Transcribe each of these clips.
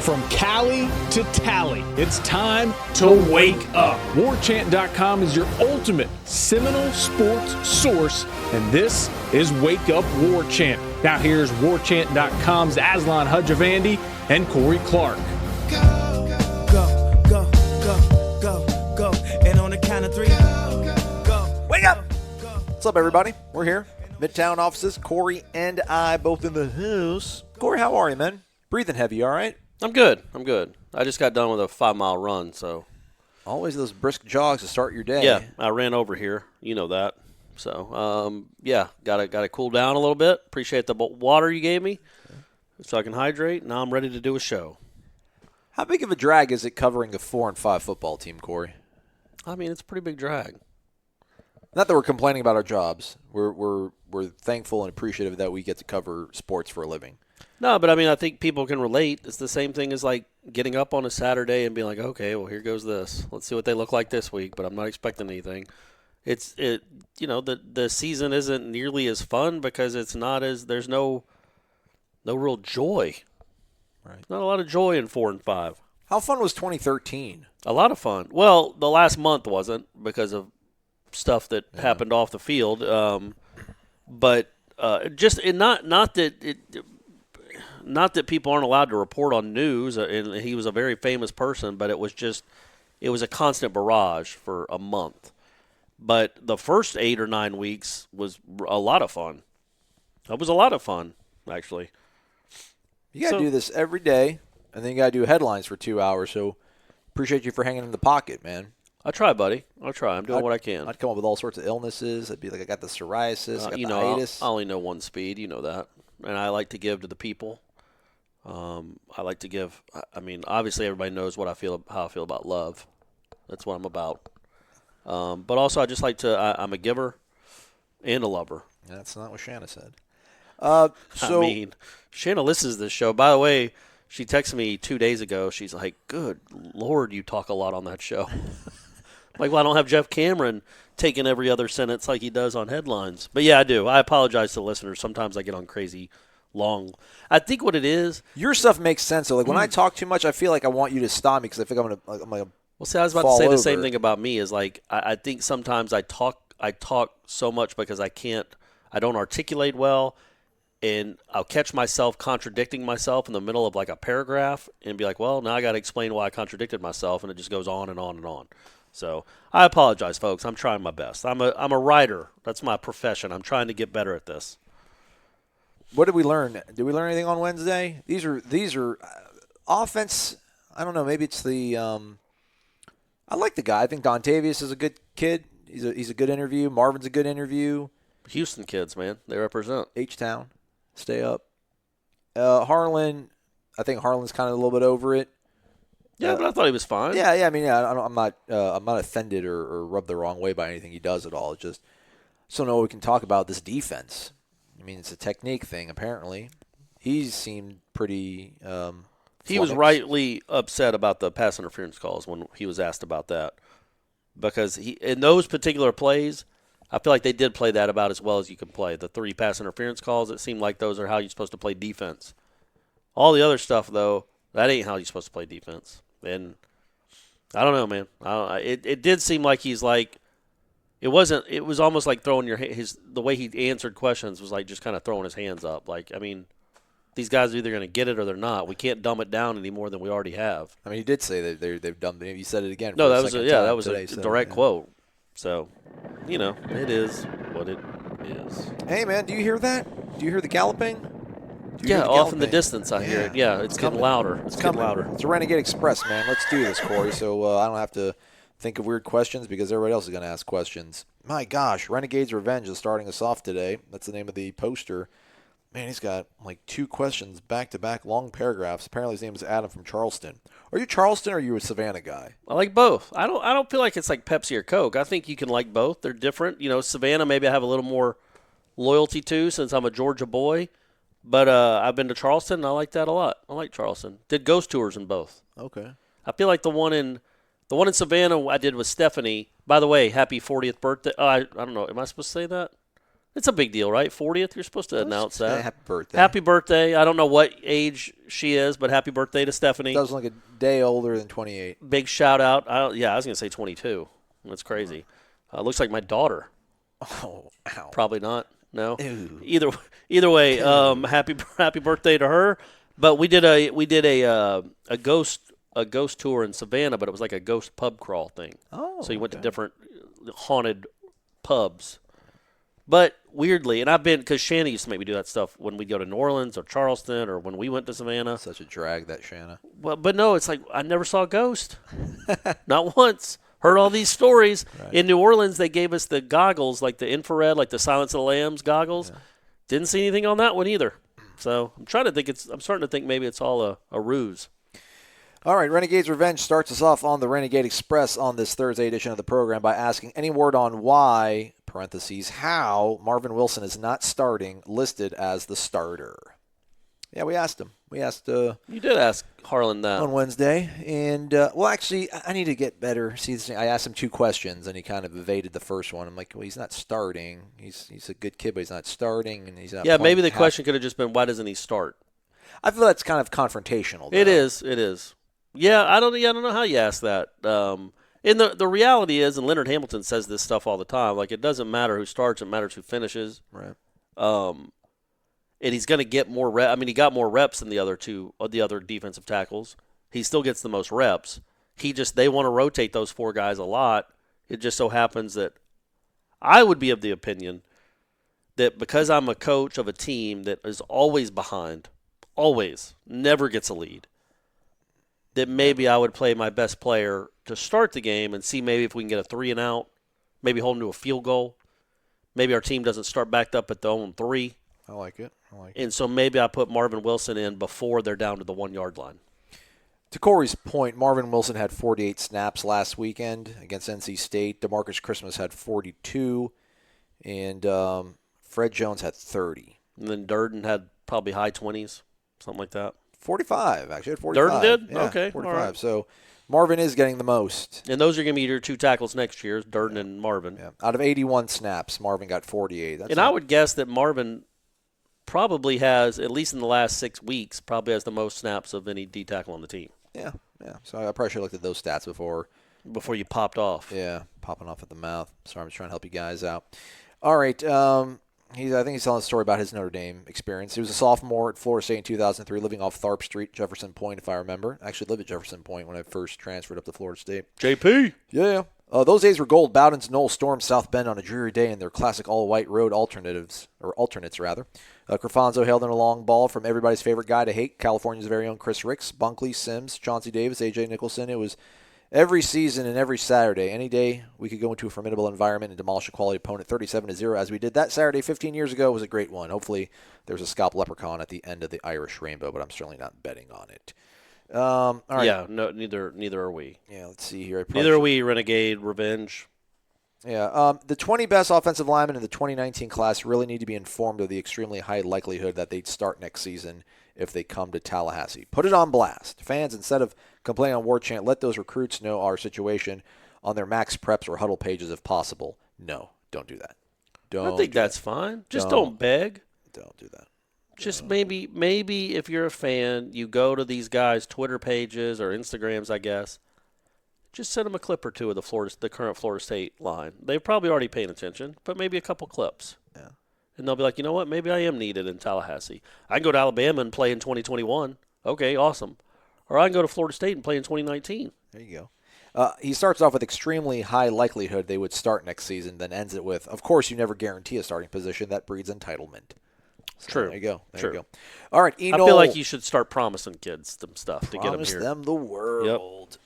From Cali to Tally, it's time to wake up. WarChant.com is your ultimate Seminole sports source, and this is Wake Up War Chant. Now here's WarChant.com's Aslan Hudjavandi and Corey Clark. Go, go, go, go, go, go. And on the count of three, go. Wake up! What's up, everybody? We're here. Midtown offices. Corey and I both in the house. Corey, how are you, man? Breathing heavy, all right? I'm good. I just got done with a 5-mile run, so. Always those brisk jogs to start your day. Yeah, I ran over here. You know that. So, yeah, got to cool down a little bit. Appreciate the water you gave me so I can hydrate. Now I'm ready to do a show. How big of a drag is it covering a 4-5 football team, Corey? I mean, it's a pretty big drag. Not that we're complaining about our jobs. We're thankful and appreciative that we get to cover sports for a living. No, but I mean, I think people can relate. It's the same thing as like getting up on a Saturday and being like, okay, well, here goes this. Let's see what they look like this week, but I'm not expecting anything. The season isn't nearly as fun because there's no real joy. Right. Not a lot of joy in 4 and 5. How fun was 2013? A lot of fun. Well, the last month wasn't because of stuff that happened off the field. Not that people aren't allowed to report on news, and he was a very famous person, but it was a constant barrage for a month. But the first 8 or 9 weeks was a lot of fun. That was a lot of fun, actually. You got to do this every day, and then you got to do headlines for 2 hours, so appreciate you for hanging in the pocket, man. I try, buddy. I try. I'm doing what I can. I'd come up with all sorts of illnesses. I'd be like, I got the psoriasis, I got the itis. I only know one speed. You know that. And I like to give to the people. I like to give. I mean, obviously, everybody knows how I feel about love. That's what I'm about. But also, I just like to. I'm a giver and a lover. That's not what Shanna said. I mean, Shanna listens to this show. By the way, she texted me 2 days ago. She's like, "Good Lord, you talk a lot on that show." Like, well, I don't have Jeff Cameron taking every other sentence like he does on headlines. But yeah, I do. I apologize to listeners. Sometimes I get on crazy long. I think what it is. Your stuff makes sense. So, like, when I talk too much, I feel like I want you to stop me because I think I'm gonna. Well, see, I was about to say the same thing about me. Is like I think sometimes I talk so much because I don't articulate well, and I'll catch myself contradicting myself in the middle of like a paragraph and be like, well, now I got to explain why I contradicted myself, and it just goes on and on and on. So I apologize, folks. I'm trying my best. I'm a writer. That's my profession. I'm trying to get better at this. What did we learn? Did we learn anything on Wednesday? These are offense. I don't know. Maybe it's the. I like the guy. I think Dontavius is a good kid. He's a good interview. Marvin's a good interview. Houston kids, man, they represent H-Town. Stay up. Harlan. I think Harlan's kind of a little bit over it. Yeah, but I thought he was fine. Yeah. I mean, I'm not offended or rubbed the wrong way by anything he does at all. It's just so no, we can talk about this defense. I mean, it's a technique thing. Apparently, he seemed pretty. He was rightly upset about the pass interference calls when he was asked about that, because in those particular plays, I feel like they did play that about as well as you can play. The 3 pass interference calls, it seemed like those are how you're supposed to play defense. All the other stuff, though, that ain't how you're supposed to play defense. And I don't know, man. It did seem like he's like, it was almost like throwing the way he answered questions was like just kind of throwing his hands up. Like, I mean, these guys are either going to get it or they're not. We can't dumb it down any more than we already have. I mean, he did say that they've dumbed it. You said it again. No, that was a direct quote. So, it is what it is. Hey, man, do you hear that? Do you hear the galloping? Off in the distance I hear it. Yeah, it's getting louder. It's getting louder. It's a Renegade Express, man. Let's do this, Corey, so I don't have to think of weird questions because everybody else is going to ask questions. My gosh, Renegade's Revenge is starting us off today. That's the name of the poster. Man, he's got like 2 questions back-to-back, long paragraphs. Apparently his name is Adam from Charleston. Are you Charleston or are you a Savannah guy? I like both. I don't feel like it's like Pepsi or Coke. I think you can like both. They're different. Savannah maybe I have a little more loyalty to since I'm a Georgia boy. But I've been to Charleston, and I like that a lot. I like Charleston. Did ghost tours in both. Okay. I feel like the one in Savannah I did with Stephanie. By the way, happy 40th birthday. I don't know. Am I supposed to say that? It's a big deal, right? 40th, you're supposed to announce that. Happy birthday. Happy birthday. I don't know what age she is, but happy birthday to Stephanie. Doesn't look a day older than 28. Big shout out. I was going to say 22. That's crazy. Looks like my daughter. Oh, ow. Probably not. No. Ew. Either way, happy birthday to her. But we did a ghost tour in Savannah, but it was like a ghost pub crawl thing. Oh. So you went to different haunted pubs. But weirdly, and I've been, because Shanna used to make me do that stuff when we'd go to New Orleans or Charleston or when we went to Savannah. Such a drag, that Shanna. Well, but no, it's like I never saw a ghost. Not once. Heard all these stories. Right. In New Orleans, they gave us the goggles, like the infrared, like the Silence of the Lambs goggles. Yeah. Didn't see anything on that one either. So I'm starting to think maybe it's all a ruse. All right, Renegade's Revenge starts us off on the Renegade Express on this Thursday edition of the program by asking any word on why, parentheses, how Marvin Wilson is not starting, listed as the starter. Yeah, we asked him. You did ask Harlan that. On Wednesday. And, actually, I need to get better. See, I asked him 2 questions, and he kind of evaded the first one. I'm like, well, he's not starting. He's a good kid, but he's not starting, and he's not. Yeah, maybe the question could have just been, why doesn't he start? I feel that's kind of confrontational, though. It is. Yeah, I don't know how you ask that. And the reality is, and Leonard Hamilton says this stuff all the time, like it doesn't matter who starts, it matters who finishes. Right. And he's going to get more reps. I mean, he got more reps than the other defensive tackles. He still gets the most reps. They want to rotate those 4 guys a lot. It just so happens that I would be of the opinion that because I'm a coach of a team that is always behind, always, never gets a lead, that maybe I would play my best player to start the game and see maybe if we can get a 3 and out, maybe hold him to a field goal. Maybe our team doesn't start backed up at the own 3. I like it. And so maybe I put Marvin Wilson in before they're down to the 1-yard line. To Corey's point, Marvin Wilson had 48 snaps last weekend against NC State. DeMarcus Christmas had 42. And Fred Jones had 30. And then Durden had probably high 20s, something like that. 45, actually. Had 45. Durden did? Yeah, okay. 45. Right. So Marvin is getting the most. And those are going to be your 2 tackles next year, Durden and Marvin. Yeah. Out of 81 snaps, Marvin got 48. I would guess that Marvin probably has, at least in the last 6 weeks, probably has the most snaps of any D tackle on the team. Yeah. So I probably should have looked at those stats before you popped off. Yeah, popping off at the mouth. Sorry, I'm just trying to help you guys out. All right. I think he's telling a story about his Notre Dame experience. He was a sophomore at Florida State in 2003, living off Tharp Street, Jefferson Point, if I remember. I actually lived at Jefferson Point when I first transferred up to Florida State. JP. Yeah. Those days were gold. Bowden's Knoll stormed South Bend on a dreary day in their classic all-white road alternates. Crifanzo hailed in a long ball from everybody's favorite guy to hate, California's very own Chris Ricks, Bunkley, Sims, Chauncey Davis, A.J. Nicholson. It was every season and every Saturday. Any day we could go into a formidable environment and demolish a quality opponent 37-0 as we did that Saturday 15 years ago. Was a great one. Hopefully there's a scalp leprechaun at the end of the Irish rainbow, but I'm certainly not betting on it. All right. Yeah, no, neither are we. Yeah, let's see here. Neither are we, Renegade Revenge. Yeah, the 20 best offensive linemen in the 2019 class really need to be informed of the extremely high likelihood that they'd start next season if they come to Tallahassee. Put it on blast. Fans, instead of complaining on War Chant, let those recruits know our situation on their max preps or huddle pages if possible. No, don't do that. I think that's fine. Just don't beg. Don't do that. Just maybe if you're a fan, you go to these guys' Twitter pages or Instagrams, I guess. Just send them a clip or 2 of the current Florida State line. They've probably already paying attention, but maybe a couple clips. Yeah. And they'll be like, you know what? Maybe I am needed in Tallahassee. I can go to Alabama and play in 2021. Okay, awesome. Or I can go to Florida State and play in 2019. There you go. He starts off with extremely high likelihood they would start next season, then ends it with, of course, you never guarantee a starting position. That breeds entitlement. So True. There you go. True. You go. All right, Enol. I feel like you should start promising kids some stuff to get them here. Promise them the world.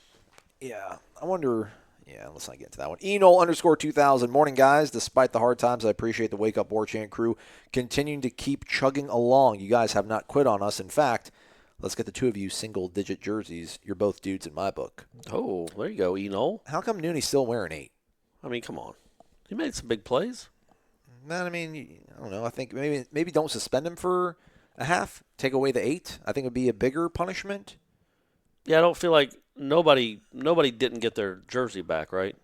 Yep. Yeah. I wonder. Yeah, let's not get into that one. Enol_2000. Morning, guys. Despite the hard times, I appreciate the Wake Up War Chant crew continuing to keep chugging along. You guys have not quit on us. In fact, let's get the 2 of you single-digit jerseys. You're both dudes in my book. Oh, there you go, Enol. How come Nooney's still wearing 8? I mean, come on. He made some big plays. Man, I mean, I don't know. I think maybe don't suspend him for a half. Take away the 8. I think it would be a bigger punishment. Yeah, I don't feel like nobody didn't get their jersey back, right?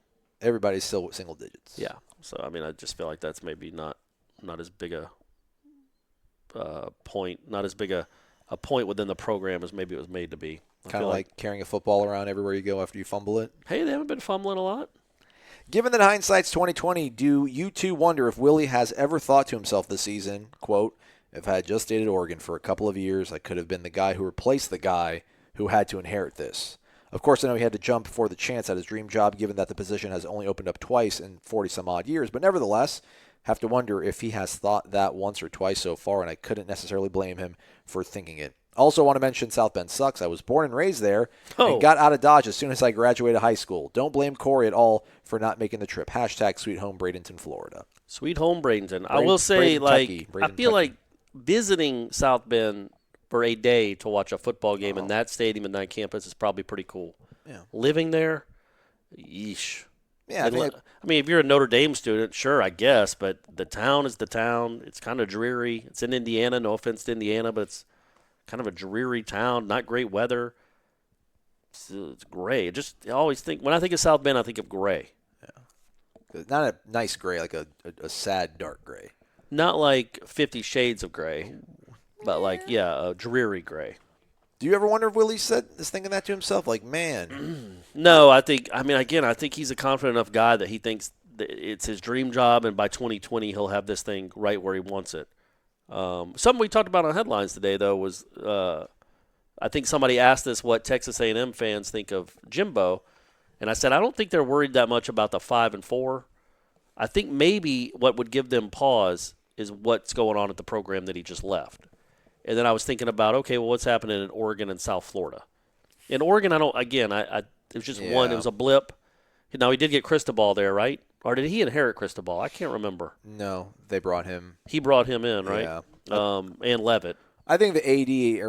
Everybody's still single digits. Yeah. So, I mean, I just feel like that's maybe not point, not as big a point within the program as maybe it was made to be. Kind of like carrying a football around everywhere you go after you fumble it. Hey, they haven't been fumbling a lot. Given that hindsight's 2020, do you two wonder if Willie has ever thought to himself this season, quote, if I had just stayed at Oregon for a couple of years, I could have been the guy who replaced the guy who had to inherit this. Of course, I know he had to jump before the chance at his dream job, given that the position has only opened up twice in 40-some-odd years. But nevertheless, have to wonder if he has thought that once or twice so far, and I couldn't necessarily blame him for thinking it. Also want to mention South Bend sucks. I was born and raised there and got out of Dodge as soon as I graduated high school. Don't blame Corey at all for not making the trip. Hashtag Sweet Home Bradenton, Florida. Sweet Home Bradenton. I will say, I feel like visiting South Bend for a day to watch a football game in that stadium and that campus is probably pretty cool. Yeah. Living there, yeesh. Yeah, I mean, if you're a Notre Dame student, sure, I guess, but the town is the town. It's kind of dreary. It's in Indiana. No offense to Indiana, but it's kind of a dreary town, not great weather. It's gray. I always think, when I think of South Bend, I think of gray. Yeah. Not a nice gray, like a sad dark gray. Not like 50 Shades of Gray, but a dreary gray. Do you ever wonder if Willie is thinking that to himself? Like, man. No, I think he's a confident enough guy that he thinks that it's his dream job, and by 2020 he'll have this thing right where he wants it. Something we talked about on headlines today, though, was I think somebody asked us what Texas A&M fans think of Jimbo, and I said I don't think they're worried that much about the 5-4. I think maybe what would give them pause is what's going on at the program that he just left. And then I was thinking about, okay, well, what's happening in Oregon and South Florida? In Oregon, it was just one. It was a blip. Now, he did get Cristobal there, right? Or did he inherit Cristobal? I can't remember. No, they brought him. He brought him in, right? Yeah. And Levitt. I think the AD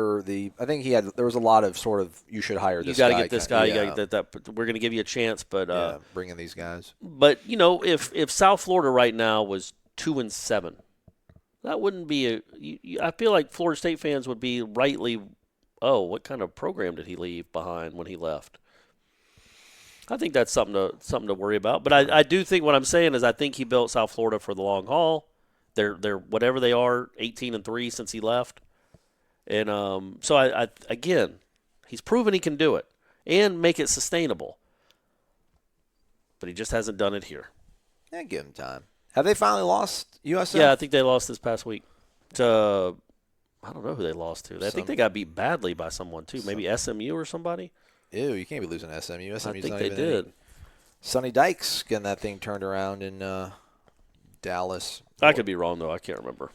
there was a lot of sort of, you should hire this guy. You got to get this guy. Yeah. You got to get that. We're going to give you a chance, but bring in these guys. But if South Florida right now was 2-7, that wouldn't be I feel like Florida State fans would be rightly, what kind of program did he leave behind when he left? I think that's something to worry about. But I do think what I'm saying is I think he built South Florida for the long haul. They're whatever they are, 18-3 since he left. And so I again, he's proven he can do it and make it sustainable. But he just hasn't done it here. Yeah, give him time. Have they finally lost USF? Yeah, I think they lost this past week to I don't know who they lost to. I think they got beat badly by someone too. Maybe SMU or somebody. Ew, you can't be losing to SMU. I think they did. Sonny Dykes getting that thing turned around in Dallas. I could be wrong though. I can't remember.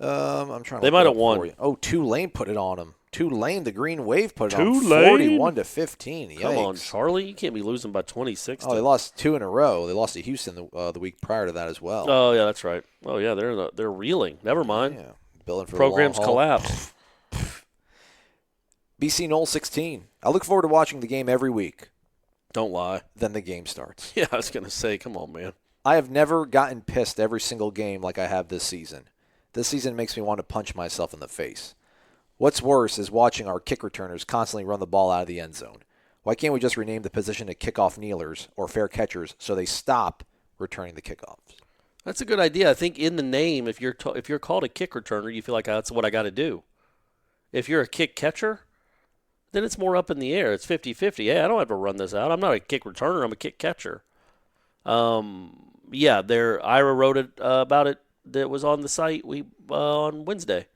I'm trying. They might have won. Oh, Tulane put it on them. Tulane, the Green Wave put it on 41-15. Come on, Charlie, you can't be losing by 26. Oh, they lost 2 in a row. They lost to Houston the week prior to that as well. Oh yeah, that's right. Oh yeah, they're reeling. Never mind. Yeah, building for programs the long haul. collapse. BC Knoll 16. I look forward to watching the game every week. Don't lie. Then the game starts. Yeah, I was gonna say, come on, man. I have never gotten pissed every single game like I have this season. This season makes me want to punch myself in the face. What's worse is watching our kick returners constantly run the ball out of the end zone. Why can't we just rename the position to kickoff kneelers or fair catchers so they stop returning the kickoffs? That's a good idea. I think in the name, if you're called a kick returner, you feel like that's what I got to do. If you're a kick catcher, then it's more up in the air. It's 50-50. Hey, I don't have to run this out. I'm not a kick returner. I'm a kick catcher. Yeah, Ira wrote it about it. That was on the site on Wednesday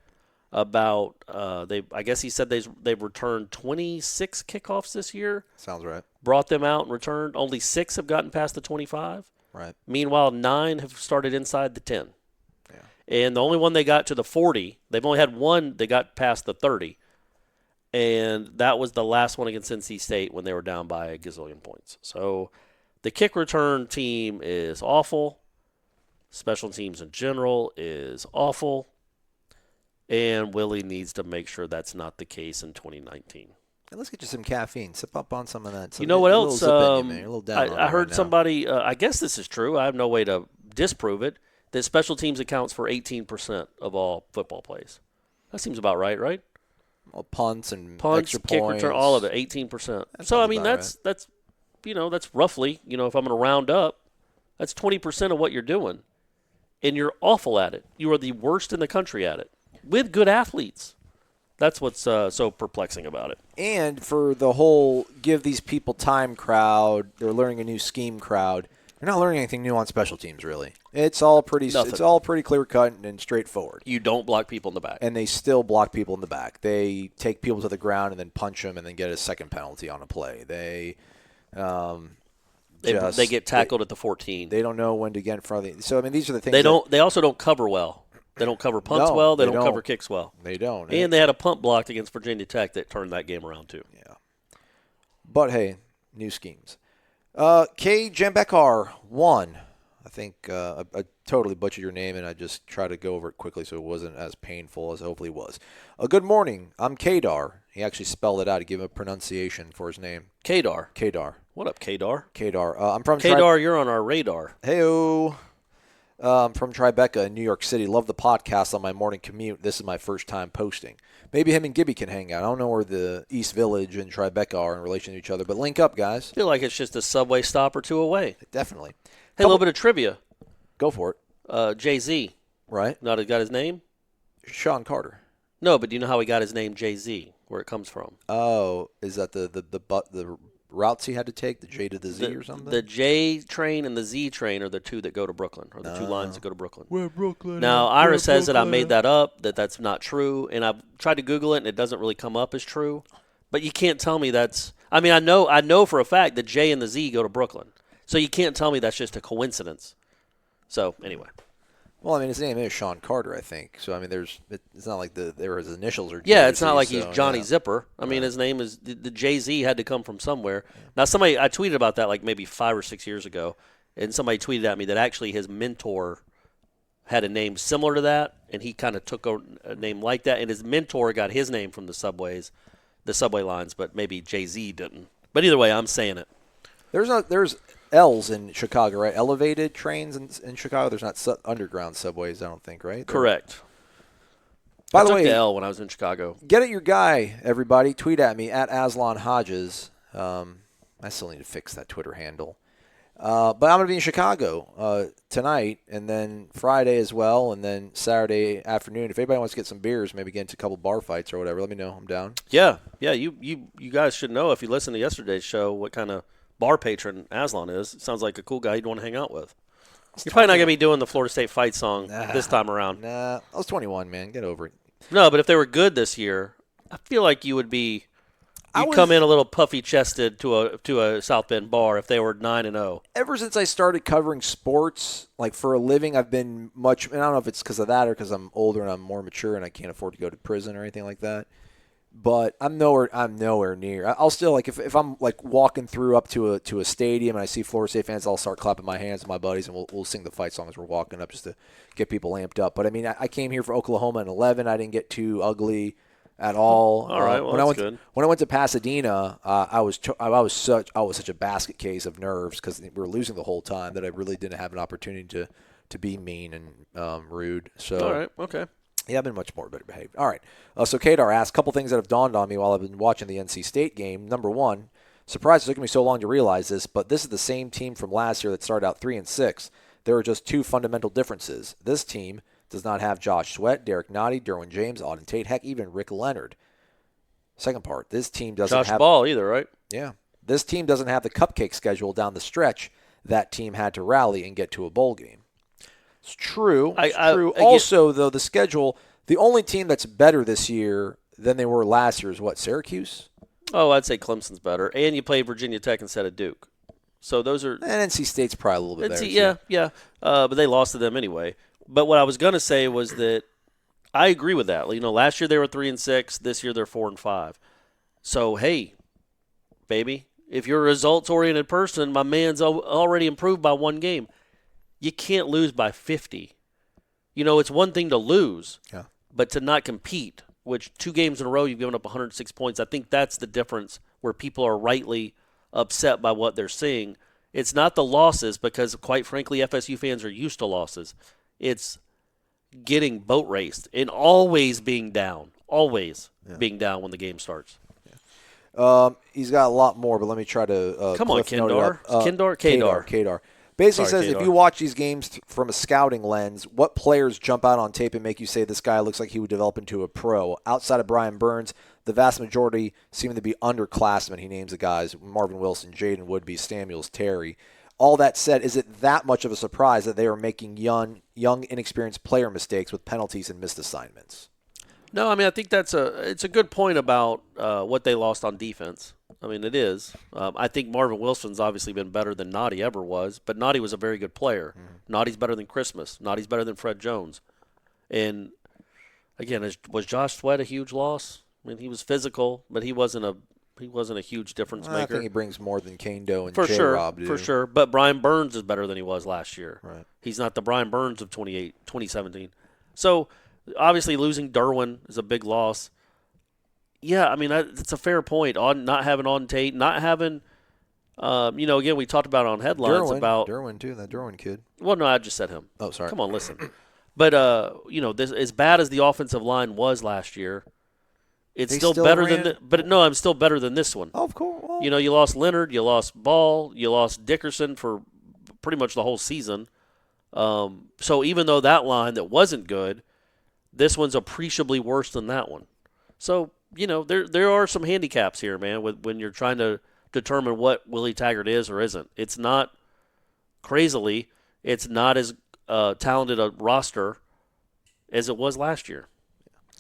about I guess he said they've returned 26 kickoffs this year. Sounds right. Brought them out and returned. Only 6 have gotten past the 25. Right. Meanwhile, 9 have started inside the 10. Yeah. And the only one they got to the 40, they've only had one they got past the 30. And that was the last one against NC State when they were down by a gazillion points. So the kick return team is awful. Special teams in general is awful. And Willie needs to make sure that's not the case in 2019. And let's get you some caffeine. Sip up on some of that. You know what else? I heard somebody, I guess this is true. I have no way to disprove it, that special teams accounts for 18% of all football plays. That seems about right? Well, punts, extra kick points. return, all of it, 18%. So, I mean, that's roughly, if I'm going to round up, that's 20% of what you're doing. and you're awful at it. You are the worst in the country at it with good athletes. That's what's so perplexing about it. And for the whole give these people time crowd, they're learning a new scheme crowd. They're not learning anything new on special teams, really. It's all pretty clear cut and straightforward. You don't block people in the back. And they still block people in the back. They take people to the ground and then punch them and then get a second penalty on a play. They get tackled at the 14. They don't know when to get in front of the. So I mean, these are the things. They also don't cover well. They don't cover punts well. They don't cover kicks well. They don't. And they had a punt blocked against Virginia Tech that turned that game around too. Yeah. But hey, new schemes. K. Jambekar won. I think I totally butchered your name, and I just tried to go over it quickly so it wasn't as painful as hopefully it was. Good morning. I'm Kadar. He actually spelled it out to give him a pronunciation for his name. Kadar. What up, Kadar? I'm from Kadar, you're on our radar. Hey-o. I'm from Tribeca in New York City. Love the podcast on my morning commute. This is my first time posting. Maybe him and Gibby can hang out. I don't know where the East Village and Tribeca are in relation to each other, but link up, guys. I feel like it's just a subway stop or two away. Definitely. Hey, a little bit of trivia. Go for it. Jay-Z. Right. Not got his name? Sean Carter. No, but do you know how he got his name Jay-Z, where it comes from? Oh, is that the routes he had to take, the J to the Z or something? The J train and the Z train are the two that go to Brooklyn, or the two lines that go to Brooklyn. We're Brooklyn. Now, Ira says that I made that up, that's not true, and I've tried to Google it, and it doesn't really come up as true. But you can't tell me that's – I mean, I know for a fact the J and the Z go to Brooklyn. So you can't tell me that's just a coincidence. So, anyway. Well, I mean, his name is Sean Carter, I think. So, I mean, it's not like there his initials are. Yeah, it's not like he's Johnny Zipper. I mean, his name is the Jay-Z had to come from somewhere. Now, I tweeted about that like maybe 5 or 6 years ago, and somebody tweeted at me that actually his mentor had a name similar to that, and he kind of took a name like that, and his mentor got his name from the subway lines, but maybe Jay-Z didn't. But either way, I'm saying it. There's L's in Chicago, right? Elevated trains in Chicago. There's not underground subways, I don't think, right? Correct. By I the took way, the L when I was in Chicago. Get at your guy, everybody. Tweet at me at Aslan Hodges. I still need to fix that Twitter handle. But I'm going to be in Chicago tonight, and then Friday as well, and then Saturday afternoon. If anybody wants to get some beers, maybe get into a couple bar fights or whatever, let me know. I'm down. Yeah. You guys should know if you listen to yesterday's show what kind of bar patron Aslan is. Sounds like a cool guy you'd want to hang out with. You're probably not going to be doing the Florida State fight song this time around. Nah, I was 21, man. Get over it. No, but if they were good this year, I feel like you would be. You'd come in a little puffy-chested to a South Bend bar if they were 9-0. Ever since I started covering sports, like for a living, I've been much. And I don't know if it's because of that or because I'm older and I'm more mature and I can't afford to go to prison or anything like that. But I'm nowhere near. I'll still, like, if I'm like walking through up to a stadium and I see Florida State fans, I'll start clapping my hands with my buddies and we'll sing the fight song as we're walking up just to get people amped up. But I mean, I came here for Oklahoma in 11. I didn't get too ugly at all. All right, well, that's good. When I went to Pasadena, I was such a basket case of nerves because we were losing the whole time that I really didn't have an opportunity to be mean and rude. So all right, okay. Yeah, I've been much more better behaved. All right. So Kadar asked a couple things that have dawned on me while I've been watching the NC State game. Number one, surprised it took me so long to realize this, but this is the same team from last year that started out 3-6. There are just two fundamental differences. This team does not have Josh Sweat, Derek Nottie, Derwin James, Auden Tate, heck, even Rick Leonard. Second part, this team doesn't have Josh Ball either, right? Yeah. This team doesn't have the cupcake schedule down the stretch that team had to rally and get to a bowl game. It's true. True. Also, though, the schedule, the only team that's better this year than they were last year is what, Syracuse? Oh, I'd say Clemson's better. And you played Virginia Tech instead of Duke. So those are – And NC State's probably a little bit better. Yeah. But they lost to them anyway. But what I was going to say was that I agree with that. You know, last year they were 3-6. This year they're 4-5. So, hey, baby, if you're a results-oriented person, my man's already improved by one game. You can't lose by 50. You know, it's one thing to lose, but to not compete, which 2 games in a row you've given up 106 points, I think that's the difference where people are rightly upset by what they're seeing. It's not the losses because, quite frankly, FSU fans are used to losses. It's getting boat raced and always being down, being down when the game starts. He's got a lot more, but let me try to come on, Kendar. Kadar. Basically Sorry, says Kadar. if you watch these games from a scouting lens, what players jump out on tape and make you say this guy looks like he would develop into a pro? Outside of Brian Burns, the vast majority seem to be underclassmen. He names the guys: Marvin Wilson, Jaden Woodby, Samuels, Terry. All that said, is it that much of a surprise that they are making young, inexperienced player mistakes with penalties and missed assignments? No, I mean I think it's a good point about what they lost on defense. I mean it is. I think Marvin Wilson's obviously been better than Noddy ever was, but Noddy was a very good player. Noddy's better than Christmas. Noddy's better than Fred Jones. And again, was Josh Sweat a huge loss? I mean he was physical, but he wasn't a huge difference maker. I think he brings more than Kane Doe and for sure, J-Rob do. For sure. But Brian Burns is better than he was last year. Right. He's not the Brian Burns of 2017. So obviously losing Derwin is a big loss. Yeah, I mean it's a fair point on not having on Tate, not having. Again we talked about it on headlines about Derwin too, that Derwin kid. Well, no, I just said him. Oh, sorry. Come on, listen. But this as bad as the offensive line was last year. It's still better I'm still better than this one. Oh, of course. Well, You lost Leonard, you lost Ball, you lost Dickerson for pretty much the whole season. So even though that line that wasn't good, this one's appreciably worse than that one. So, there are some handicaps here, man, when you're trying to determine what Willie Taggart is or isn't. It's not crazily, it's not as talented a roster as it was last year,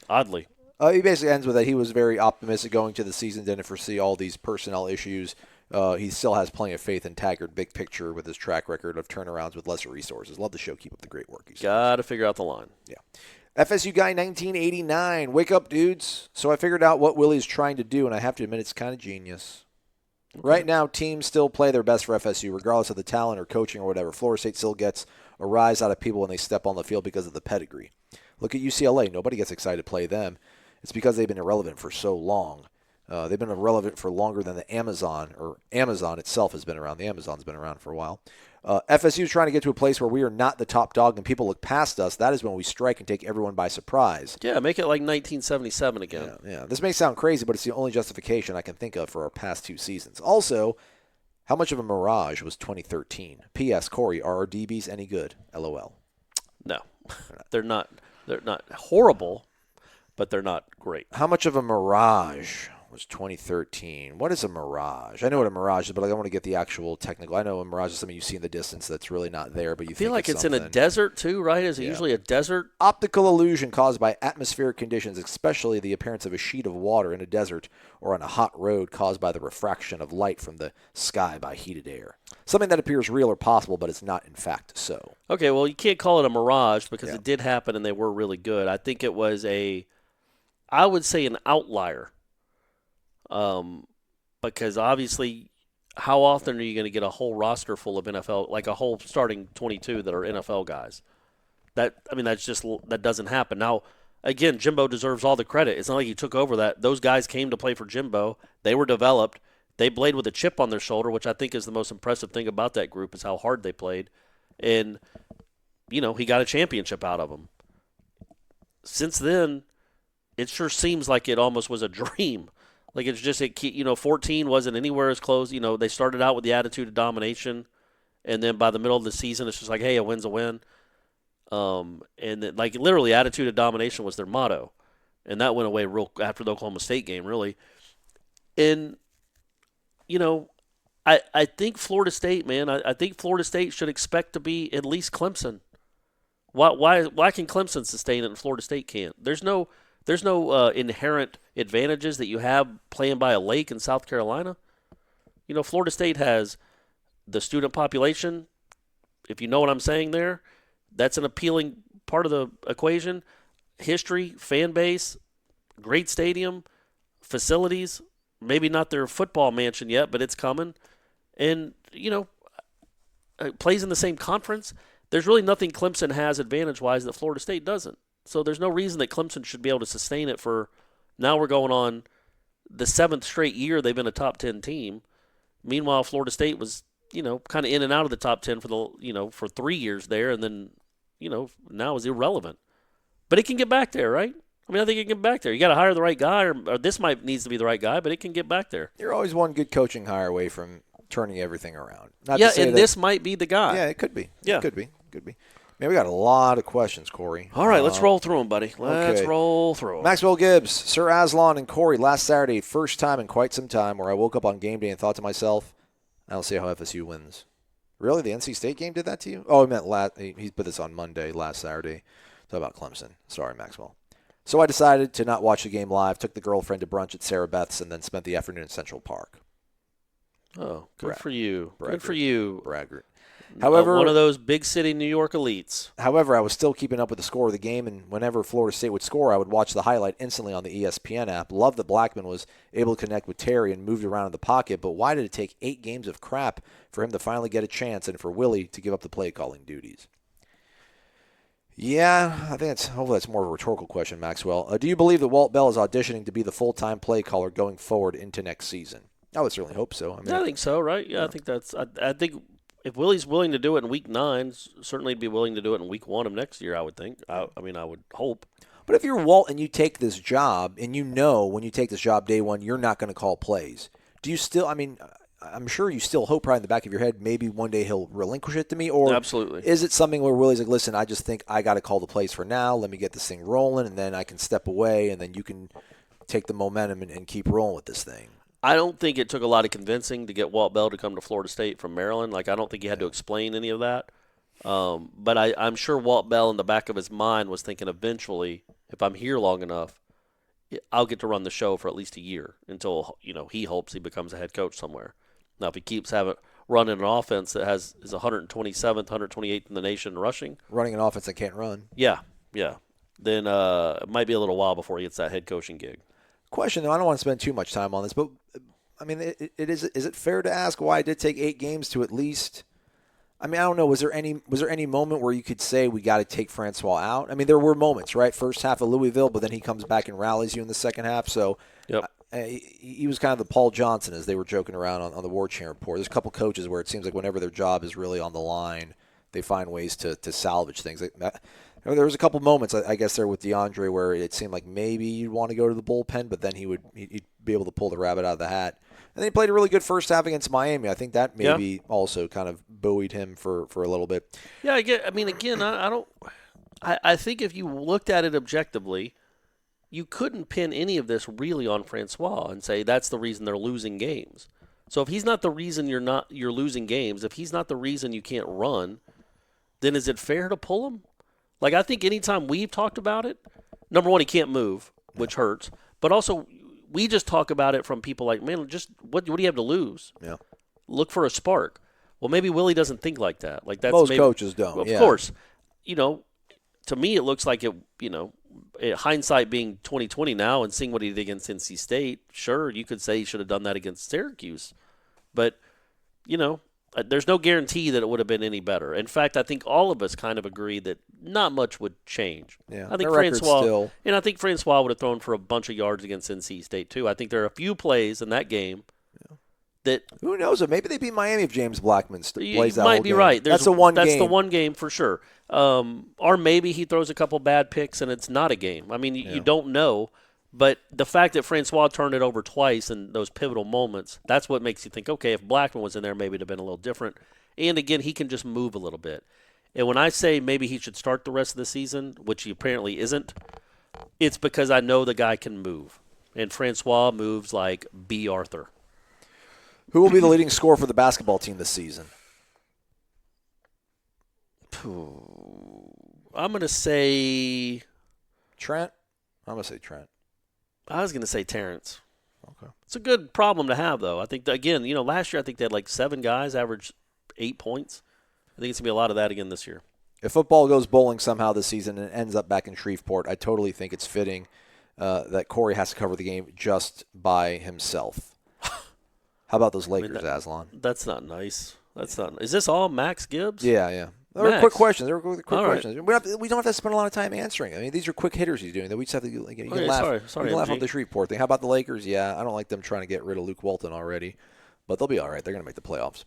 oddly. He basically ends with that he was very optimistic going to the season, didn't foresee all these personnel issues. He still has plenty of faith in Taggart, big picture, with his track record of turnarounds with lesser resources. Love the show. Keep up the great work. Got to figure out the line. Yeah. FSU guy 1989. Wake up, dudes. So I figured out what Willie's trying to do, and I have to admit it's kind of genius. Okay. Right now, teams still play their best for FSU, regardless of the talent or coaching or whatever. Florida State still gets a rise out of people when they step on the field because of the pedigree. Look at UCLA. Nobody gets excited to play them. It's because they've been irrelevant for so long. They've been irrelevant for longer than the Amazon itself has been around. The Amazon's been around for a while. FSU is trying to get to a place where we are not the top dog and people look past us. That is when we strike and take everyone by surprise. Yeah, make it like 1977 again. Yeah. This may sound crazy, but it's the only justification I can think of for our past two seasons. Also, how much of a mirage was 2013? P.S. Corey, are our DBs any good? LOL. No, they're not. They're not horrible, but they're not great. How much of a mirage was 2013? What is a mirage? I know what a mirage is, but I want to get the actual technical. I know a mirage is something you see in the distance that's really not there, but you feel like it's something. In a desert too, right? Is it usually a desert? Optical illusion caused by atmospheric conditions, especially the appearance of a sheet of water in a desert or on a hot road caused by the refraction of light from the sky by heated air. Something that appears real or possible, but it's not in fact so. Okay, well, you can't call it a mirage because it did happen and they were really good. I think it was I would say an outlier. Because obviously, how often are you going to get a whole roster full of NFL, like a whole starting 22 that are NFL guys? That doesn't happen. Now, again, Jimbo deserves all the credit. It's not like he took over that. Those guys came to play for Jimbo. They were developed. They played with a chip on their shoulder, which I think is the most impressive thing about that group is how hard they played. And, he got a championship out of them. Since then, it sure seems like it almost was a dream. Like it's just, 14 wasn't anywhere as close. They started out with the attitude of domination, and then by the middle of the season, it's just like, hey, a win's a win. And then, literally, attitude of domination was their motto, and that went away real after the Oklahoma State game, really. And I think Florida State, man, I think Florida State should expect to be at least Clemson. Why can Clemson sustain it and Florida State can't? There's no inherent advantages that you have playing by a lake in South Carolina. Florida State has the student population. If you know what I'm saying there, that's an appealing part of the equation. History, fan base, great stadium, facilities, maybe not their football mansion yet, but it's coming. And, plays in the same conference. There's really nothing Clemson has advantage-wise that Florida State doesn't. So there's no reason that Clemson should be able to sustain it for now we're going on the 7th straight year they've been a top 10 team. Meanwhile, Florida State was, kind of in and out of the top 10 for 3 years there and then, now is irrelevant. But it can get back there, right? I mean, I think it can get back there. You got to hire the right guy or this needs to be the right guy, but it can get back there. You're always one good coaching hire away from turning everything around. This might be the guy. Yeah, it could be. Yeah. It could be. Man, we got a lot of questions, Corey. All right, let's roll through them, buddy. Let's roll through them. Maxwell Gibbs, Sir Aslan, and Corey, last Saturday, first time in quite some time where I woke up on game day and thought to myself, I don't see how FSU wins. Really? The NC State game did that to you? Oh, he meant he put this on Monday, last Saturday. Talk about Clemson. Sorry, Maxwell. So I decided to not watch the game live, took the girlfriend to brunch at Sarah Beth's, and then spent the afternoon in Central Park. Oh, good for you. Good for you. Braggart. However, one of those big city New York elites. However, I was still keeping up with the score of the game, and whenever Florida State would score, I would watch the highlight instantly on the ESPN app. Loved that Blackman was able to connect with Terry and moved around in the pocket, but why did it take 8 games of crap for him to finally get a chance and for Willie to give up the play-calling duties? Yeah, I think hopefully that's more of a rhetorical question, Maxwell. Do you believe that Walt Bell is auditioning to be the full-time play caller going forward into next season? I would certainly hope so. I think so, right? Yeah, I think that's – I think – if Willie's willing to do it in Week 9, certainly be willing to do it in Week 1 of next year, I would think. I would hope. But if you're Walt and you take this job, and you know when you take this job day one, you're not going to call plays, do you still – I'm sure you still hope probably in the back of your head maybe one day he'll relinquish it to me? Or absolutely. Is it something where Willie's like, listen, I just think I got to call the plays for now. Let me get this thing rolling, and then I can step away, and then you can take the momentum and keep rolling with this thing? I don't think it took a lot of convincing to get Walt Bell to come to Florida State from Maryland. I don't think he had to explain any of that. But I'm sure Walt Bell in the back of his mind was thinking eventually, if I'm here long enough, I'll get to run the show for at least a year until he hopes he becomes a head coach somewhere. Now, if he keeps running an offense that is 127th, 128th in the nation in rushing. Running an offense that can't run. Yeah. Then it might be a little while before he gets that head coaching gig. Question, though, I don't want to spend too much time on this, but is it fair to ask why it did take 8 games to at least? I don't know. Was there any moment where you could say we got to take Francois out? There were moments, right? First half of Louisville, but then he comes back and rallies you in the second half. So yep. He was kind of the Paul Johnson, as they were joking around on the War Chant Report. There's a couple coaches where it seems like whenever their job is really on the line, they find ways to salvage things. There was a couple moments, I guess, there with DeAndre where it seemed like maybe you'd want to go to the bullpen, but then he'd be able to pull the rabbit out of the hat. And then he played a really good first half against Miami. I think that maybe also kind of buoyed him for a little bit. Yeah, I think if you looked at it objectively, you couldn't pin any of this really on Francois and say that's the reason they're losing games. So if he's not the reason you're losing games, if he's not the reason you can't run, then is it fair to pull him? I think anytime we've talked about it, number one, he can't move, which hurts. But also, we just talk about it from people like, man, just what do you have to lose? Yeah. Look for a spark. Well, maybe Willie doesn't think like that. Most coaches don't. Of course. To me, it looks like hindsight being 20/20 now and seeing what he did against NC State, sure, you could say he should have done that against Syracuse. But, there's no guarantee that it would have been any better. In fact, I think all of us kind of agree that not much would change. Yeah, I think Francois would have thrown for a bunch of yards against NC State too. I think there are a few plays in that game that who knows? Maybe they beat Miami if James Blackman plays that might whole be game. right. That's the one game. That's the one game for sure. Or maybe he throws a couple bad picks and it's not a game. You don't know. But the fact that Francois turned it over twice in those pivotal moments, that's what makes you think, okay, if Blackman was in there, maybe it would have been a little different. And, again, he can just move a little bit. And when I say maybe he should start the rest of the season, which he apparently isn't, it's because I know the guy can move. And Francois moves like B. Arthur. Who will be the leading scorer for the basketball team this season? I'm going to say Trent. I'm going to say Trent. I was going to say Terrence. Okay. It's a good problem to have, though. I think, again, last year I think they had 7 guys average 8 points. I think it's going to be a lot of that again this year. If football goes bowling somehow this season and ends up back in Shreveport, I totally think it's fitting that Corey has to cover the game just by himself. How about those Lakers, Aslan? That's not nice. Is this all Max Gibbs? Yeah. There were quick questions. Questions. We don't have to spend a lot of time answering. These are quick hitters he's doing. We just have to you can laugh. Sorry, you can laugh off the Shreveport thing. How about the Lakers? Yeah, I don't like them trying to get rid of Luke Walton already, but they'll be all right. They're going to make the playoffs.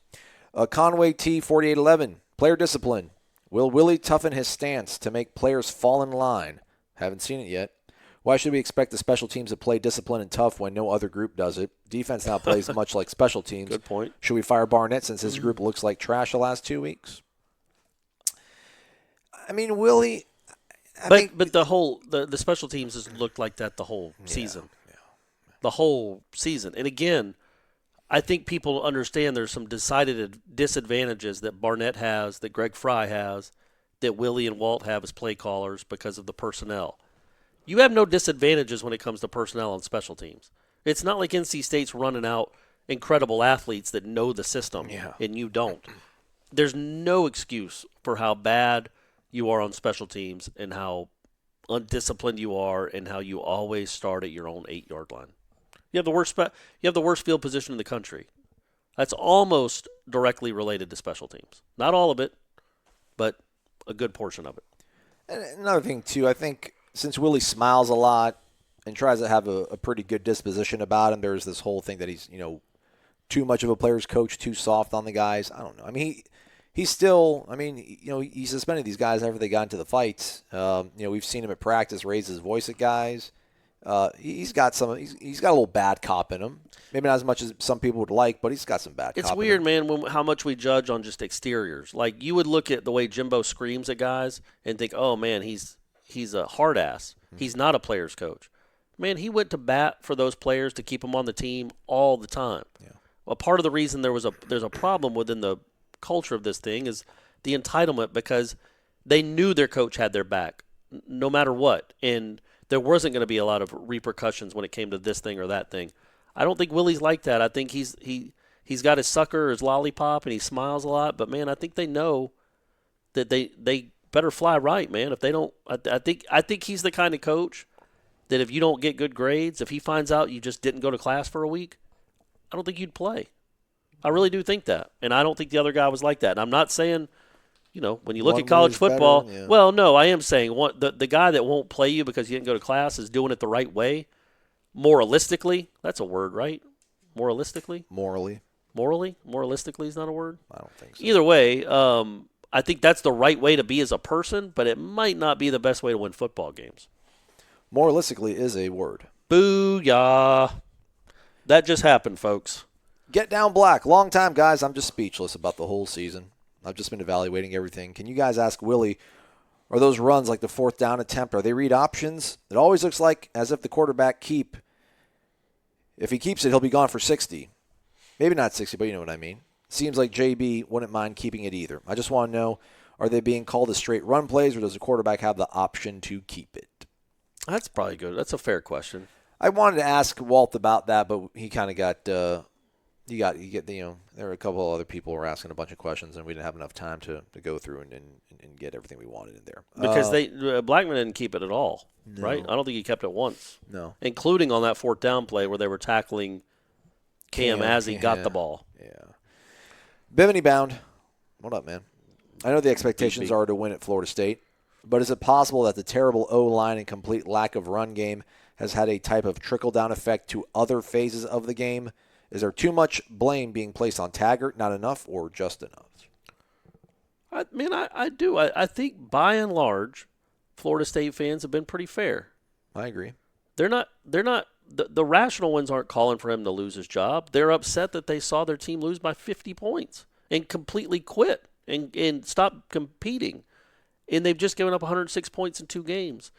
Conway T 4811. Player discipline. Will Willie toughen his stance to make players fall in line? Haven't seen it yet. Why should we expect the special teams to play disciplined and tough when no other group does it? Defense now plays much like special teams. Good point. Should we fire Barnett since his group looks like trash the last 2 weeks? I mean, Willie. But the special teams has looked like that the whole season. Yeah. The whole season. And again, I think people understand there's some decided disadvantages that Barnett has, that Greg Fry has, that Willie and Walt have as play callers because of the personnel. You have no disadvantages when it comes to personnel on special teams. It's not like NC State's running out incredible athletes that know the system, and you don't. There's no excuse for how bad you are on special teams and how undisciplined you are and how you always start at your own 8-yard line. You have the worst field position in the country. That's almost directly related to special teams. Not all of it, but a good portion of it. And another thing, too, I think since Willie smiles a lot and tries to have a pretty good disposition about him, there's this whole thing that he's, too much of a player's coach, too soft on the guys. I don't know. I mean, he's still, he suspended these guys after they got into the fights. We've seen him at practice raise his voice at guys. He's got a little bad cop in him. Maybe not as much as some people would like, but he's got some bad cop in him. It's weird, man, how much we judge on just exteriors. Like, you would look at the way Jimbo screams at guys and think, oh, man, he's a hard ass. He's not a player's coach. Man, he went to bat for those players to keep them on the team all the time. Yeah. Well, part of the reason there's a problem within the culture of this thing is the entitlement, because they knew their coach had their back no matter what, and there wasn't going to be a lot of repercussions when it came to this thing or that thing. I don't think Willie's like that. I think he's got his sucker, his lollipop, and he smiles a lot. But man, I think they know that they better fly right, man. If they don't, I think he's the kind of coach that if you don't get good grades, if he finds out you just didn't go to class for a week, I don't think you'd play. I really do think that, and I don't think the other guy was like that. And I'm not saying, when you look at college football, better, yeah. Well, no, I am saying the guy that won't play you because you didn't go to class is doing it the right way. Moralistically, that's a word, right? Moralistically? Moralistically is not a word? I don't think so. Either way, I think that's the right way to be as a person, but it might not be the best way to win football games. Moralistically is a word. Booyah. That just happened, folks. Get down black. Long time, guys. I'm just speechless about the whole season. I've just been evaluating everything. Can you guys ask Willie, are those runs like the 4th down attempt, are they read options? It always looks like as if the quarterback if he keeps it, he'll be gone for 60. Maybe not 60, but you know what I mean. Seems like JB wouldn't mind keeping it either. I just want to know, are they being called as straight run plays, or does the quarterback have the option to keep it? That's probably good. That's a fair question. I wanted to ask Walt about that, but he kind of got there were a couple of other people who were asking a bunch of questions, and we didn't have enough time to go through and get everything we wanted in there. Because Blackman didn't keep it at all, right? I don't think he kept it once. No. Including on that 4th down play where they were tackling Cam as he got the ball. Yeah. Bimini Bound, what up, man? I know the expectations are to win at Florida State, but is it possible that the terrible O-line and complete lack of run game has had a type of trickle-down effect to other phases of the game? Is there too much blame being placed on Taggart, not enough, or just enough? I do. I think by and large, Florida State fans have been pretty fair. I agree. They're not the rational ones aren't calling for him to lose his job. They're upset that they saw their team lose by 50 points and completely quit and stop competing. And they've just given up 106 points in 2 games.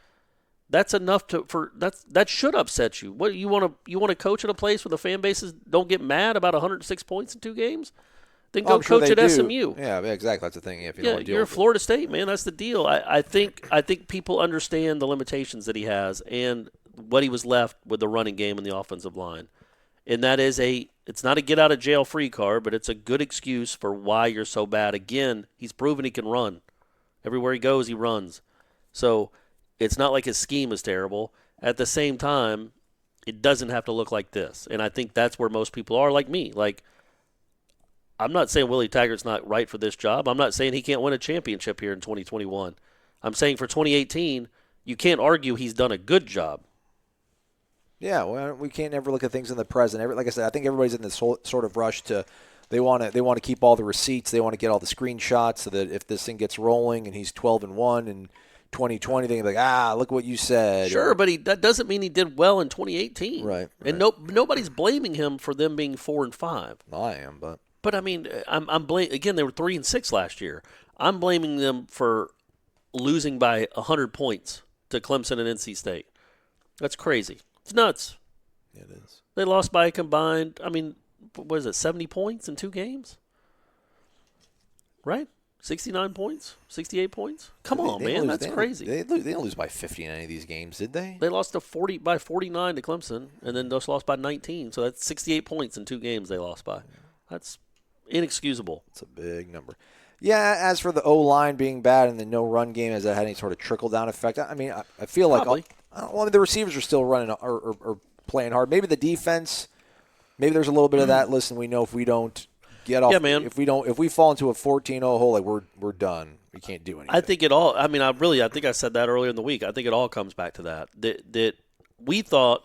That's enough that should upset you. What you want to coach at a place where the fan bases don't get mad about 106 points in 2 games? Then go coach at SMU. Yeah, exactly. That's the thing. If you're Florida State, man. That's the deal. I think people understand the limitations that he has and what he was left with the running game and the offensive line, and that is it's not a get out of jail free card, but it's a good excuse for why you're so bad. Again, he's proven he can run. Everywhere he goes, he runs. So it's not like his scheme is terrible. At the same time, it doesn't have to look like this, and I think that's where most people are, like me. Like, I'm not saying Willie Taggart's not right for this job. I'm not saying he can't win a championship here in 2021. I'm saying for 2018, you can't argue he's done a good job. Yeah, well, we can't ever look at things in the present. Like I said, I think everybody's in this sort of rush to they want to keep all the receipts, they want to get all the screenshots so that if this thing gets rolling and he's 12-1 and 2020 thinking like, look what you said. Sure, but that doesn't mean he did well in 2018. Right. And nobody's blaming him for them being 4-5. No, I am, but I mean, I'm again. They were 3-6 last year. I'm blaming them for losing by 100 points to Clemson and NC State. That's crazy. It's nuts. it is. They lost by a combined. I mean, what is it? 70 points in 2 games. Right? 69 points? 68 points? Come on, man. That's crazy. They didn't lose by 50 in any of these games, did they? They lost by 49 to Clemson, and then just lost by 19. So that's 68 points in 2 games they lost by. That's inexcusable. It's a big number. Yeah, as for the O-line being bad and the no-run game, has that had any sort of trickle-down effect? I mean, I feel like the receivers are still running or playing hard. Maybe the defense, maybe there's a little bit of that. Listen, we know if we don't get off, if we fall into a 14-0 hole, like we're done. We can't do anything. I think it all. I mean, I think I said that earlier in the week. I think it all comes back to that we thought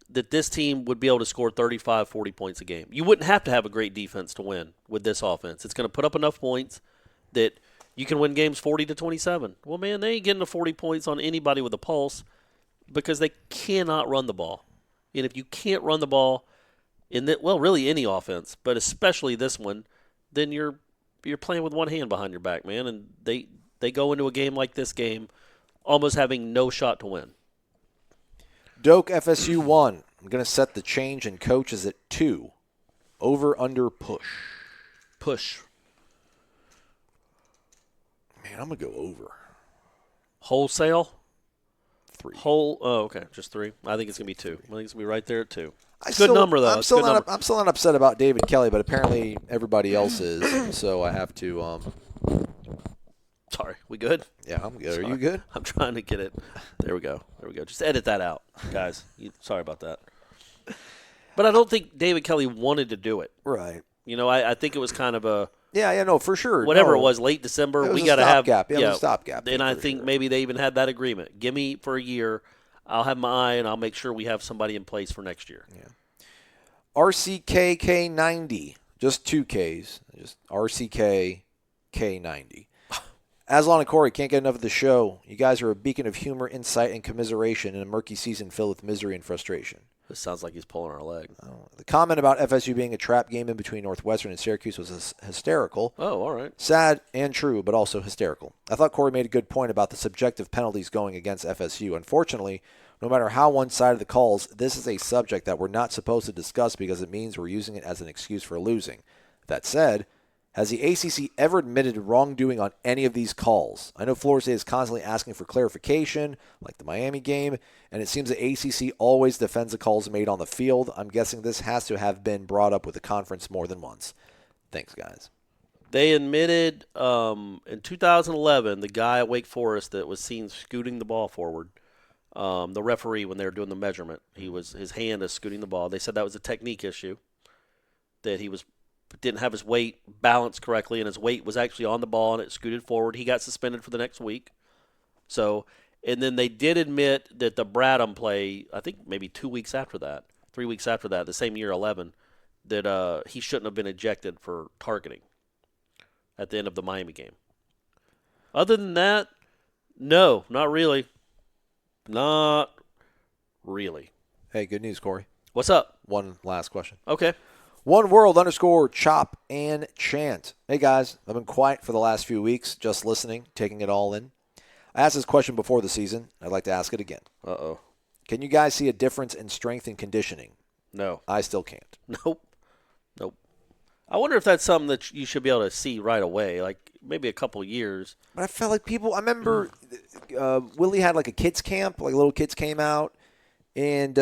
that this team would be able to score 35, 40 points a game. You wouldn't have to have a great defense to win with this offense. It's going to put up enough points that you can win games 40-27. Well, man, they ain't getting to 40 points on anybody with a pulse because they cannot run the ball. And if you can't run the ball really any offense, but especially this one, then you're playing with one hand behind your back, man. And they go into a game like this game almost having no shot to win. Doak, FSU 1. I'm going to set the change in coaches at 2. Over, under, push. Push. Man, I'm going to go over. Wholesale? 3. Okay, just 3. I think it's going to be 2. I think it's going to be right there at 2. Good number, though. I'm still not upset about David Kelly, but apparently everybody else is, so I have to Sorry, we good? Yeah, I'm good. Sorry. Are you good? I'm trying to get it. There we go. Just edit that out, guys. Sorry about that. But I don't think David Kelly wanted to do it. Right. You know, I think it was kind of a no, for sure. Whatever it was, late December, we got to have stopgap. Yeah, it was a stopgap. And I think maybe they even had that agreement. Give me for a year. I'll have my eye, and I'll make sure we have somebody in place for next year. Yeah. RCKK90, just 2 Ks, just RCKK90. Aslan and Corey, can't get enough of the show. You guys are a beacon of humor, insight, and commiseration in a murky season filled with misery and frustration. This sounds like he's pulling our leg. The comment about FSU being a trap game in between Northwestern and Syracuse was hysterical. Oh, all right. Sad and true, but also hysterical. I thought Corey made a good point about the subjective penalties going against FSU. Unfortunately, no matter how one-sided the calls, this is a subject that we're not supposed to discuss because it means we're using it as an excuse for losing. That said, has the ACC ever admitted wrongdoing on any of these calls? I know Florida State is constantly asking for clarification, like the Miami game, and it seems the ACC always defends the calls made on the field. I'm guessing this has to have been brought up with the conference more than once. Thanks, guys. They admitted in 2011, the guy at Wake Forest that was seen scooting the ball forward, the referee, when they were doing the measurement, his hand is scooting the ball. They said that was a technique issue, that he didn't have his weight balanced correctly, and his weight was actually on the ball, and it scooted forward. He got suspended for the next week. So, and then they did admit that the Bradham play, I think maybe 3 weeks after that, the same year, 11, that he shouldn't have been ejected for targeting at the end of the Miami game. Other than that, no, not really. Not really. Hey, good news, Corey. What's up? One last question. Okay. OneWorld_chop and chant. Hey, guys. I've been quiet for the last few weeks, just listening, taking it all in. I asked this question before the season. I'd like to ask it again. Uh-oh. Can you guys see a difference in strength and conditioning? No. I still can't. Nope. I wonder if that's something that you should be able to see right away, like maybe a couple years. But I felt like I remember Willie had like a kids camp, like little kids came out. And,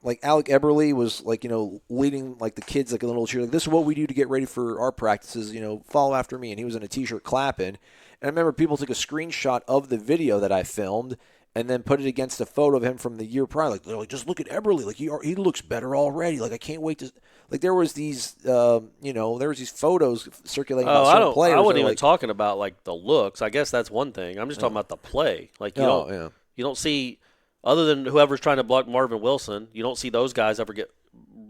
like, Alec Eberle was, like, leading, like, the kids, like, a little cheer. Like, this is what we do to get ready for our practices, follow after me. And he was in a T-shirt clapping. And I remember people took a screenshot of the video that I filmed and then put it against a photo of him from the year prior. Like, they're like, just look at Eberle. Like, he looks better already. Like, I can't wait to – like, there was these, these photos circulating about certain players. I wasn't even talking about, like, the looks. I guess that's one thing. I'm just talking about the play. Like, you don't see – other than whoever's trying to block Marvin Wilson, you don't see those guys ever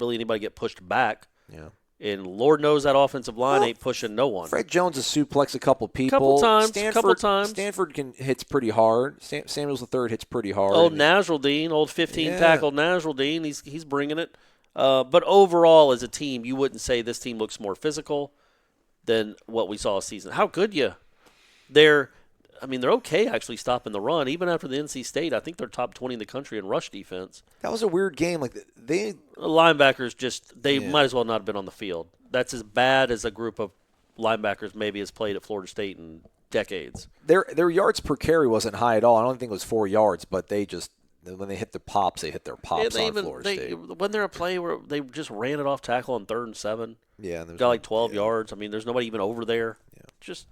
anybody get pushed back. Yeah. And Lord knows that offensive line ain't pushing no one. Fred Jones has suplexed a couple people. Couple times. Stanford hits pretty hard. Samuels III hits pretty hard. Old Nasruldeen, old 15-tackle Nasruldeen, he's bringing it. But overall, as a team, you wouldn't say this team looks more physical than what we saw this season. How could you? They're okay actually stopping the run. Even after the NC State, I think they're top 20 in the country in rush defense. That was a weird game. Like the linebackers might as well not have been on the field. That's as bad as a group of linebackers maybe has played at Florida State in decades. Their yards per carry wasn't high at all. I don't think it was 4 yards, but they just when they hit their pops, they hit their pops on Florida State. When they're a play where they just ran it off tackle on 3rd and 7. Yeah, got like 12 yards. I mean, there's nobody even over there. Yeah. Just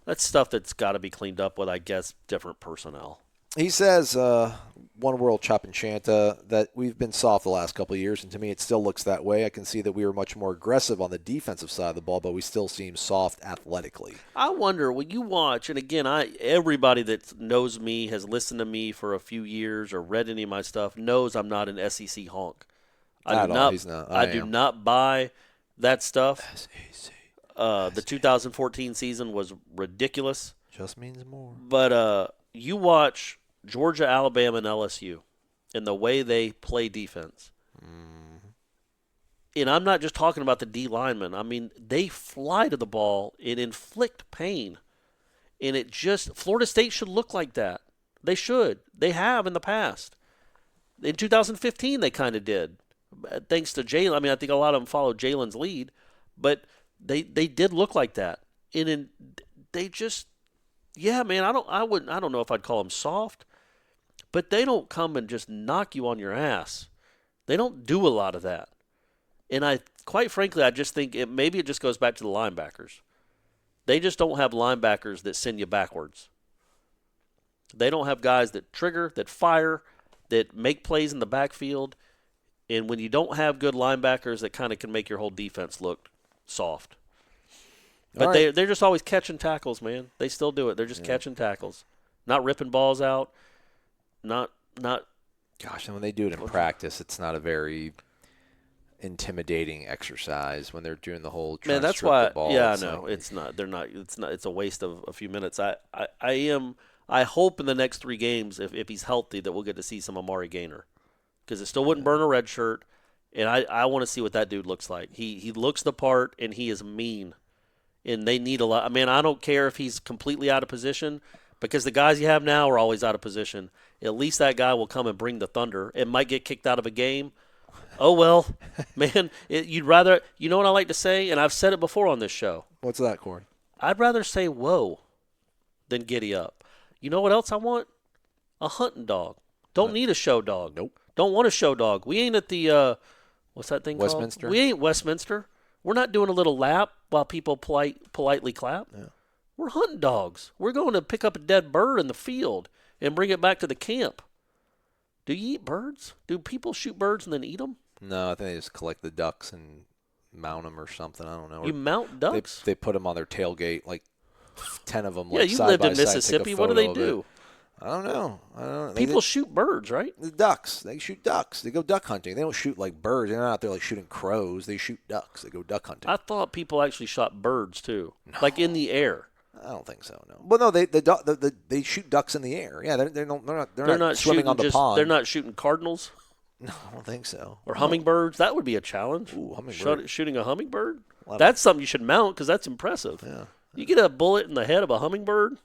that's stuff that's got to be cleaned up with, I guess, different personnel. He says, One World Chop and Chanta, that we've been soft the last couple of years, and to me it still looks that way. I can see that we were much more aggressive on the defensive side of the ball, but we still seem soft athletically. I wonder, when you watch, and again, everybody that knows me, has listened to me for a few years or read any of my stuff, knows I'm not an SEC honk. I do not buy that stuff. SEC. The 2014 season was ridiculous. Just means more. But you watch Georgia, Alabama, and LSU and the way they play defense. Mm-hmm. And I'm not just talking about the D linemen. I mean, they fly to the ball and inflict pain. And Florida State should look like that. They should. They have in the past. In 2015, they kind of did. Thanks to Jalen. I mean, I think a lot of them followed Jalen's lead. But they did look like that. And they just, yeah, man, I don't know if I'd call them soft. But they don't come and just knock you on your ass. They don't do a lot of that. And quite frankly, I just think maybe it just goes back to the linebackers. They just don't have linebackers that send you backwards. They don't have guys that trigger, that fire, that make plays in the backfield. And when you don't have good linebackers, that kind of can make your whole defense look soft. But they're just always catching tackles, man. They still do it. They're just catching tackles, not ripping balls out. Not. Gosh, and when they do it in practice, it's not a very intimidating exercise when they're doing the whole. Man, that's why. The ball. Yeah, I know it's not. They're not. It's not. It's a waste of a few minutes. I hope in the next 3 games, if he's healthy, that we'll get to see some Amari Gaynor, because it still wouldn't burn a red shirt, and I want to see what that dude looks like. He looks the part, and he is mean, and they need a lot. I mean, I don't care if he's completely out of position, because the guys you have now are always out of position. At least that guy will come and bring the thunder. It might get kicked out of a game. Oh, well, man, you'd rather – you know what I like to say, and I've said it before on this show. What's that, Corey? I'd rather say whoa than giddy up. You know what else I want? A hunting dog. Don't need a show dog. Nope. Don't want a show dog. We ain't at the what's that thing Westminster? called? We ain't Westminster. We're not doing a little lap while people politely clap. Yeah. We're hunting dogs. We're going to pick up a dead bird in the field and bring it back to the camp. Do you eat birds? Do people shoot birds and then eat them? No, I think they just collect the ducks and mount them or something. I don't know. You mount ducks? They put them on their tailgate, like 10 of them. Yeah, like you side lived by in side, Mississippi. What do they do? I don't know. People shoot birds, right? The ducks. They shoot ducks. They go duck hunting. They don't shoot like birds. They're not out there like shooting crows. They shoot ducks. They go duck hunting. I thought people actually shot birds too, like in the air. I don't think so. No. Well, no, they shoot ducks in the air. Yeah, they're not swimming on the pond. They're not shooting cardinals. No, I don't think so. Or hummingbirds. That would be a challenge. Ooh, hummingbird. Shooting a hummingbird. That's something you should mount because that's impressive. Yeah. You get a bullet in the head of a hummingbird,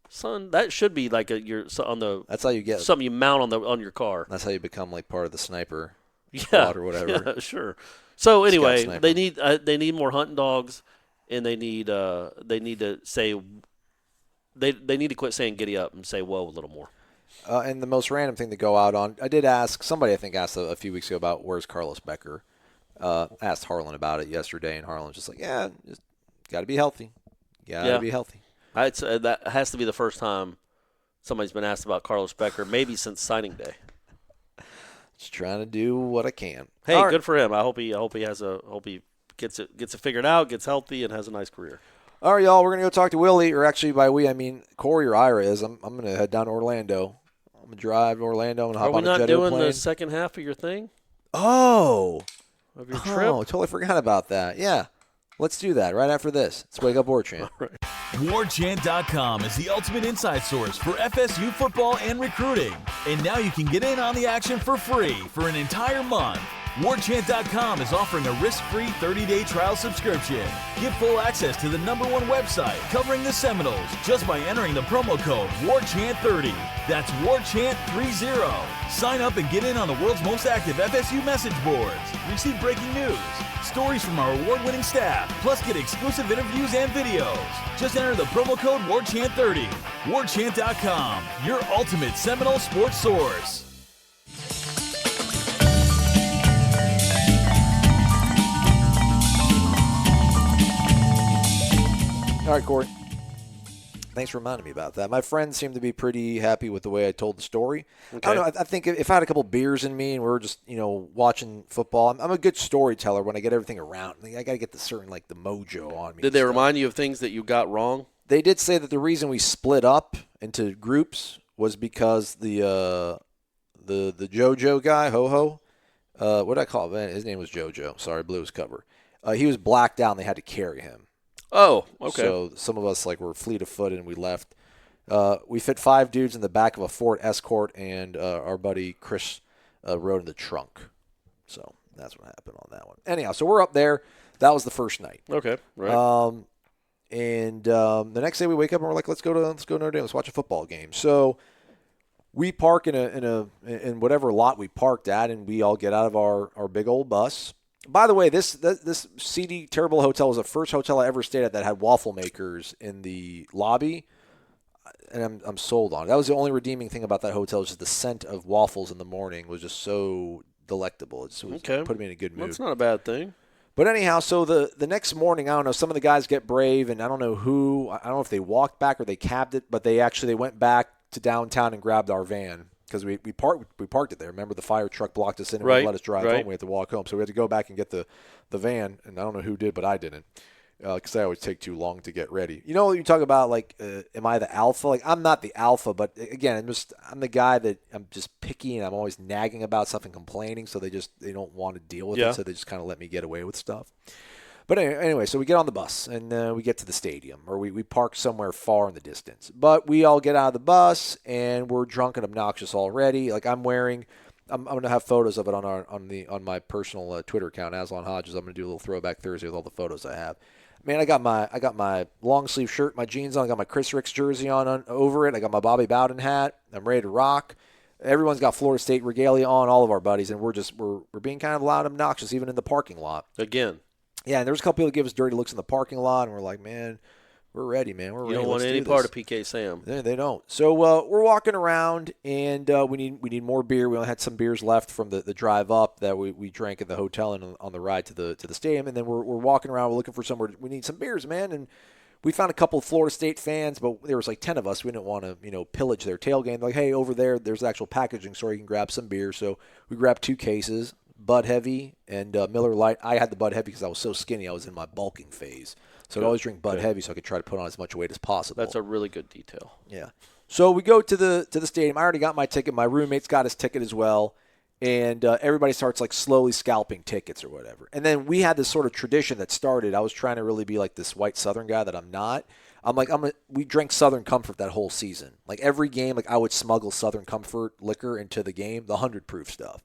son. That should be like That's how you get something you mount on your car. That's how you become like part of the sniper squad or whatever. Yeah, sure. So anyway, they need more hunting dogs. And they need to say they need to quit saying giddy up and say whoa a little more. And the most random thing to go out on, I did ask somebody. I think asked a few weeks ago about where's Carlos Becker. Asked Harlan about it yesterday, and Harlan's just like, yeah, just got to be healthy. Got to be healthy. That has to be the first time somebody's been asked about Carlos Becker, maybe since signing day. Just trying to do what I can. Hey, good for him. I hope he gets it figured out, gets healthy, and has a nice career. All right, y'all, we're going to go talk to Willie, or actually by we, I mean Corey or Ira is. I'm going to head down to Orlando. I'm going to drive to Orlando and hop on a jet airplane. Are we not doing the second half of your thing? Oh, of your trip? Oh, totally forgot about that. Yeah. Let's do that right after this. Let's Wake Up War Chant. WarChant.com is the ultimate inside source for FSU football and recruiting. And now you can get in on the action for free for an entire month. WarChant.com is offering a risk-free 30-day trial subscription. Get full access to the #1 website covering the Seminoles just by entering the promo code WarChant30. That's WarChant30. Sign up and get in on the world's most active FSU message boards. Receive breaking news, stories from our award-winning staff, plus get exclusive interviews and videos. Just enter the promo code WarChant30. WarChant.com, your ultimate Seminole sports source. All right, Corey. Thanks for reminding me about that. My friends seem to be pretty happy with the way I told the story. Okay. I don't know. I think if I had a couple beers in me and we were just, watching football, I'm a good storyteller when I get everything around. I got to get the mojo on me. Did they remind you of things that you got wrong? They did say that the reason we split up into groups was because the JoJo guy, Ho-Ho, what did I call him? His name was JoJo. Sorry, blew his cover. He was blacked out and they had to carry him. Oh, okay. So some of us were fleet of foot and we left. We fit 5 dudes in the back of a Ford Escort, and our buddy Chris rode in the trunk. So that's what happened on that one. Anyhow, so we're up there. That was the first night. Okay, right. And the next day we wake up and we're like, let's go to Notre Dame. Let's watch a football game. So we park in whatever lot we parked at, and we all get out of our big old bus. By the way, this seedy, terrible hotel was the first hotel I ever stayed at that had waffle makers in the lobby, and I'm sold on it. That was the only redeeming thing about that hotel, was just the scent of waffles in the morning was just so delectable. It put me in a good mood. That's not a bad thing. But anyhow, so the next morning, I don't know, some of the guys get brave, and I don't know who. I don't know if they walked back or they cabbed it, but they went back to downtown and grabbed our van. Because we parked it there. Remember, the fire truck blocked us in and wouldn't let us drive home. We had to walk home. So we had to go back and get the van. And I don't know who did, but I didn't. Because I always take too long to get ready. You talk about, am I the alpha? I'm not the alpha, but again, I'm the guy that I'm just picky and I'm always nagging about stuff and complaining. So they don't want to deal with it. So they just kind of let me get away with stuff. But anyway, so we get on the bus, and we get to the stadium, or we park somewhere far in the distance. But we all get out of the bus, and we're drunk and obnoxious already. I'm going to have photos of it on my personal Twitter account, Aslan Hodges. I'm going to do a little throwback Thursday with all the photos I have. Man, I got my long sleeve shirt, my jeans on. I got my Chris Ricks jersey on over it. I got my Bobby Bowden hat. I'm ready to rock. Everyone's got Florida State regalia on, all of our buddies, and we're being kind of loud and obnoxious, even in the parking lot. Again. Yeah, and there was a couple people that give us dirty looks in the parking lot, and we're like, man, we're ready, man. We're ready. You don't want any part of PK Sam. They don't. So we're walking around, and we need more beer. We only had some beers left from the drive up that we drank at the hotel and on the ride to the stadium. And then we're walking around. We're looking for somewhere. We need some beers, man. And we found a couple of Florida State fans, but there was 10 of us. We didn't want to pillage their tailgate. They're like, hey, over there's the actual packaging store. You can grab some beer. So we grabbed 2 cases. Bud Heavy and Miller Lite. I had the Bud Heavy because I was so skinny. I was in my bulking phase. So I'd always drink Bud Heavy so I could try to put on as much weight as possible. That's a really good detail. Yeah. So we go to the stadium. I already got my ticket. My roommate's got his ticket as well. And everybody starts slowly scalping tickets or whatever. And then we had this sort of tradition that started. I was trying to really be like this white Southern guy that I'm not. We drank Southern Comfort that whole season. Every game, I would smuggle Southern Comfort liquor into the game, the 100 proof stuff.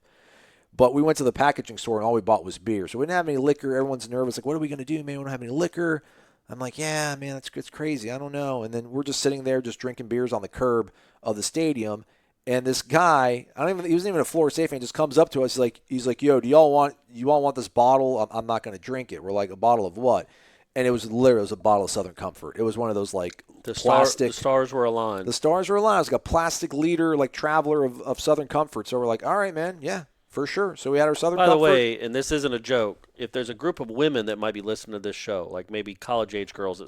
But we went to the packaging store, and all we bought was beer. So we didn't have any liquor. Everyone's nervous. What are we going to do, man? We don't have any liquor. I'm like, yeah, man, it's crazy. I don't know. And then we're just sitting there just drinking beers on the curb of the stadium. And this guy, he wasn't even a Florida State fan, just comes up to us. He's like, yo, do you all want this bottle? I'm not going to drink it. We're like, a bottle of what? And it was a bottle of Southern Comfort. It was one of those plastic. The stars were aligned. The stars were aligned. It was a plastic liter, traveler of Southern Comfort. So we're like, all right, man, yeah. For sure. So we had our Southern Comfort. By the way, and this isn't a joke, if there's a group of women that might be listening to this show, maybe college-age girls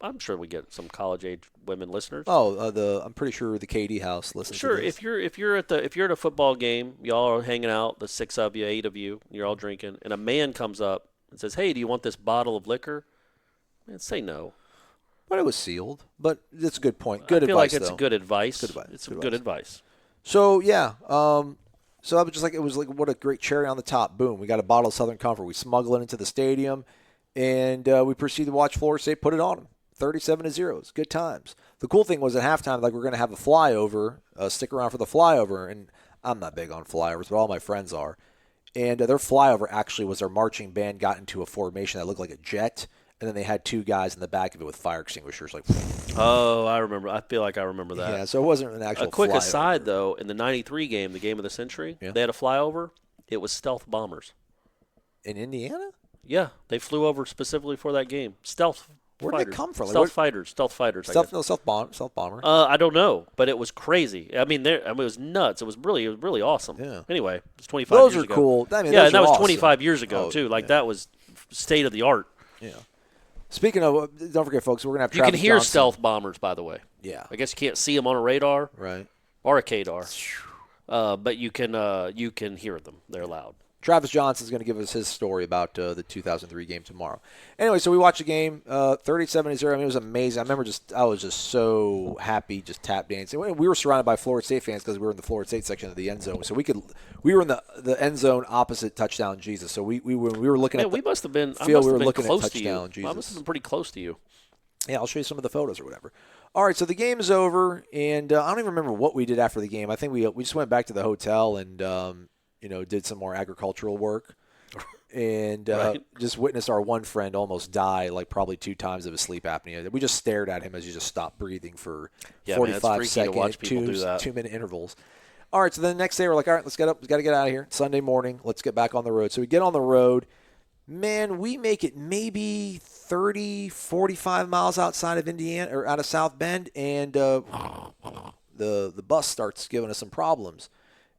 I'm sure we get some college-age women listeners. Oh, I'm pretty sure the KD house listens to this. Sure, if you're at a football game, y'all are hanging out, the 6 of you, 8 of you, you're all drinking, and a man comes up and says, hey, do you want this bottle of liquor? Man, say no. But it was sealed. But it's a good point. Good advice, I feel like it's though. good advice. Good advice. It's good advice. So, yeah, So I was just like, it was like, what a great cherry on the top. Boom, we got a bottle of Southern Comfort. We smuggle it into the stadium, and we proceeded to watch Florida State put it on them. 37-0. It's good times. The cool thing was at halftime, like, we're going to have a flyover, stick around for the flyover, and I'm not big on flyovers, but all my friends are. And their flyover actually was their marching band got into a formation that looked like a jet, and then they had two guys in the back of it with fire extinguishers. Like, oh, I remember. I feel like I remember that. Yeah, so it wasn't an actual A quick flyover. aside, though, in the 93 game, the game of the century, they had a flyover. It was stealth bombers. In Indiana? Yeah, they flew over specifically for that game. Stealth Where fighters. did they come from? Stealth fighters. Stealth bomber. I don't know, but it was crazy. I mean, it was nuts. It was really awesome. Yeah. Anyway, it was 25 years ago. Those are cool. I mean, yeah, those and that are was awesome. 25 years ago, too. Like, that was state of the art. Yeah. Speaking of, don't forget, folks, we're going to have You Travis can hear Johnson. stealth bombers, by the way. Yeah. I guess you can't see them on a radar Right. or a KDAR, but you can hear them. They're loud. Travis Johnson's going to give us his story about the 2003 game tomorrow. Anyway, so we watched the game, 37-0. I mean, it was amazing. I remember I was just so happy, just tap dancing. We were surrounded by Florida State fans because we were in the Florida State section of the end zone. So we were in the end zone opposite touchdown Jesus. So we were looking at the we must have been. field. We were been looking at close to touchdown you. Jesus. I must have been pretty close to you. Yeah, I'll show you some of the photos or whatever. All right, so the game is over, and I don't even remember what we did after the game. I think we just went back to the hotel and did some more agricultural work. And just witnessed our one friend almost die, like probably 2 times of his sleep apnea. We just stared at him as he just stopped breathing for 45 seconds, 2-minute intervals. All right, so then the next day we're like, all right, let's get up. We've got to get out of here. It's Sunday morning. Let's get back on the road. So we get on the road. Man, we make it maybe 30, 45 miles outside of Indiana or out of South Bend, and the bus starts giving us some problems.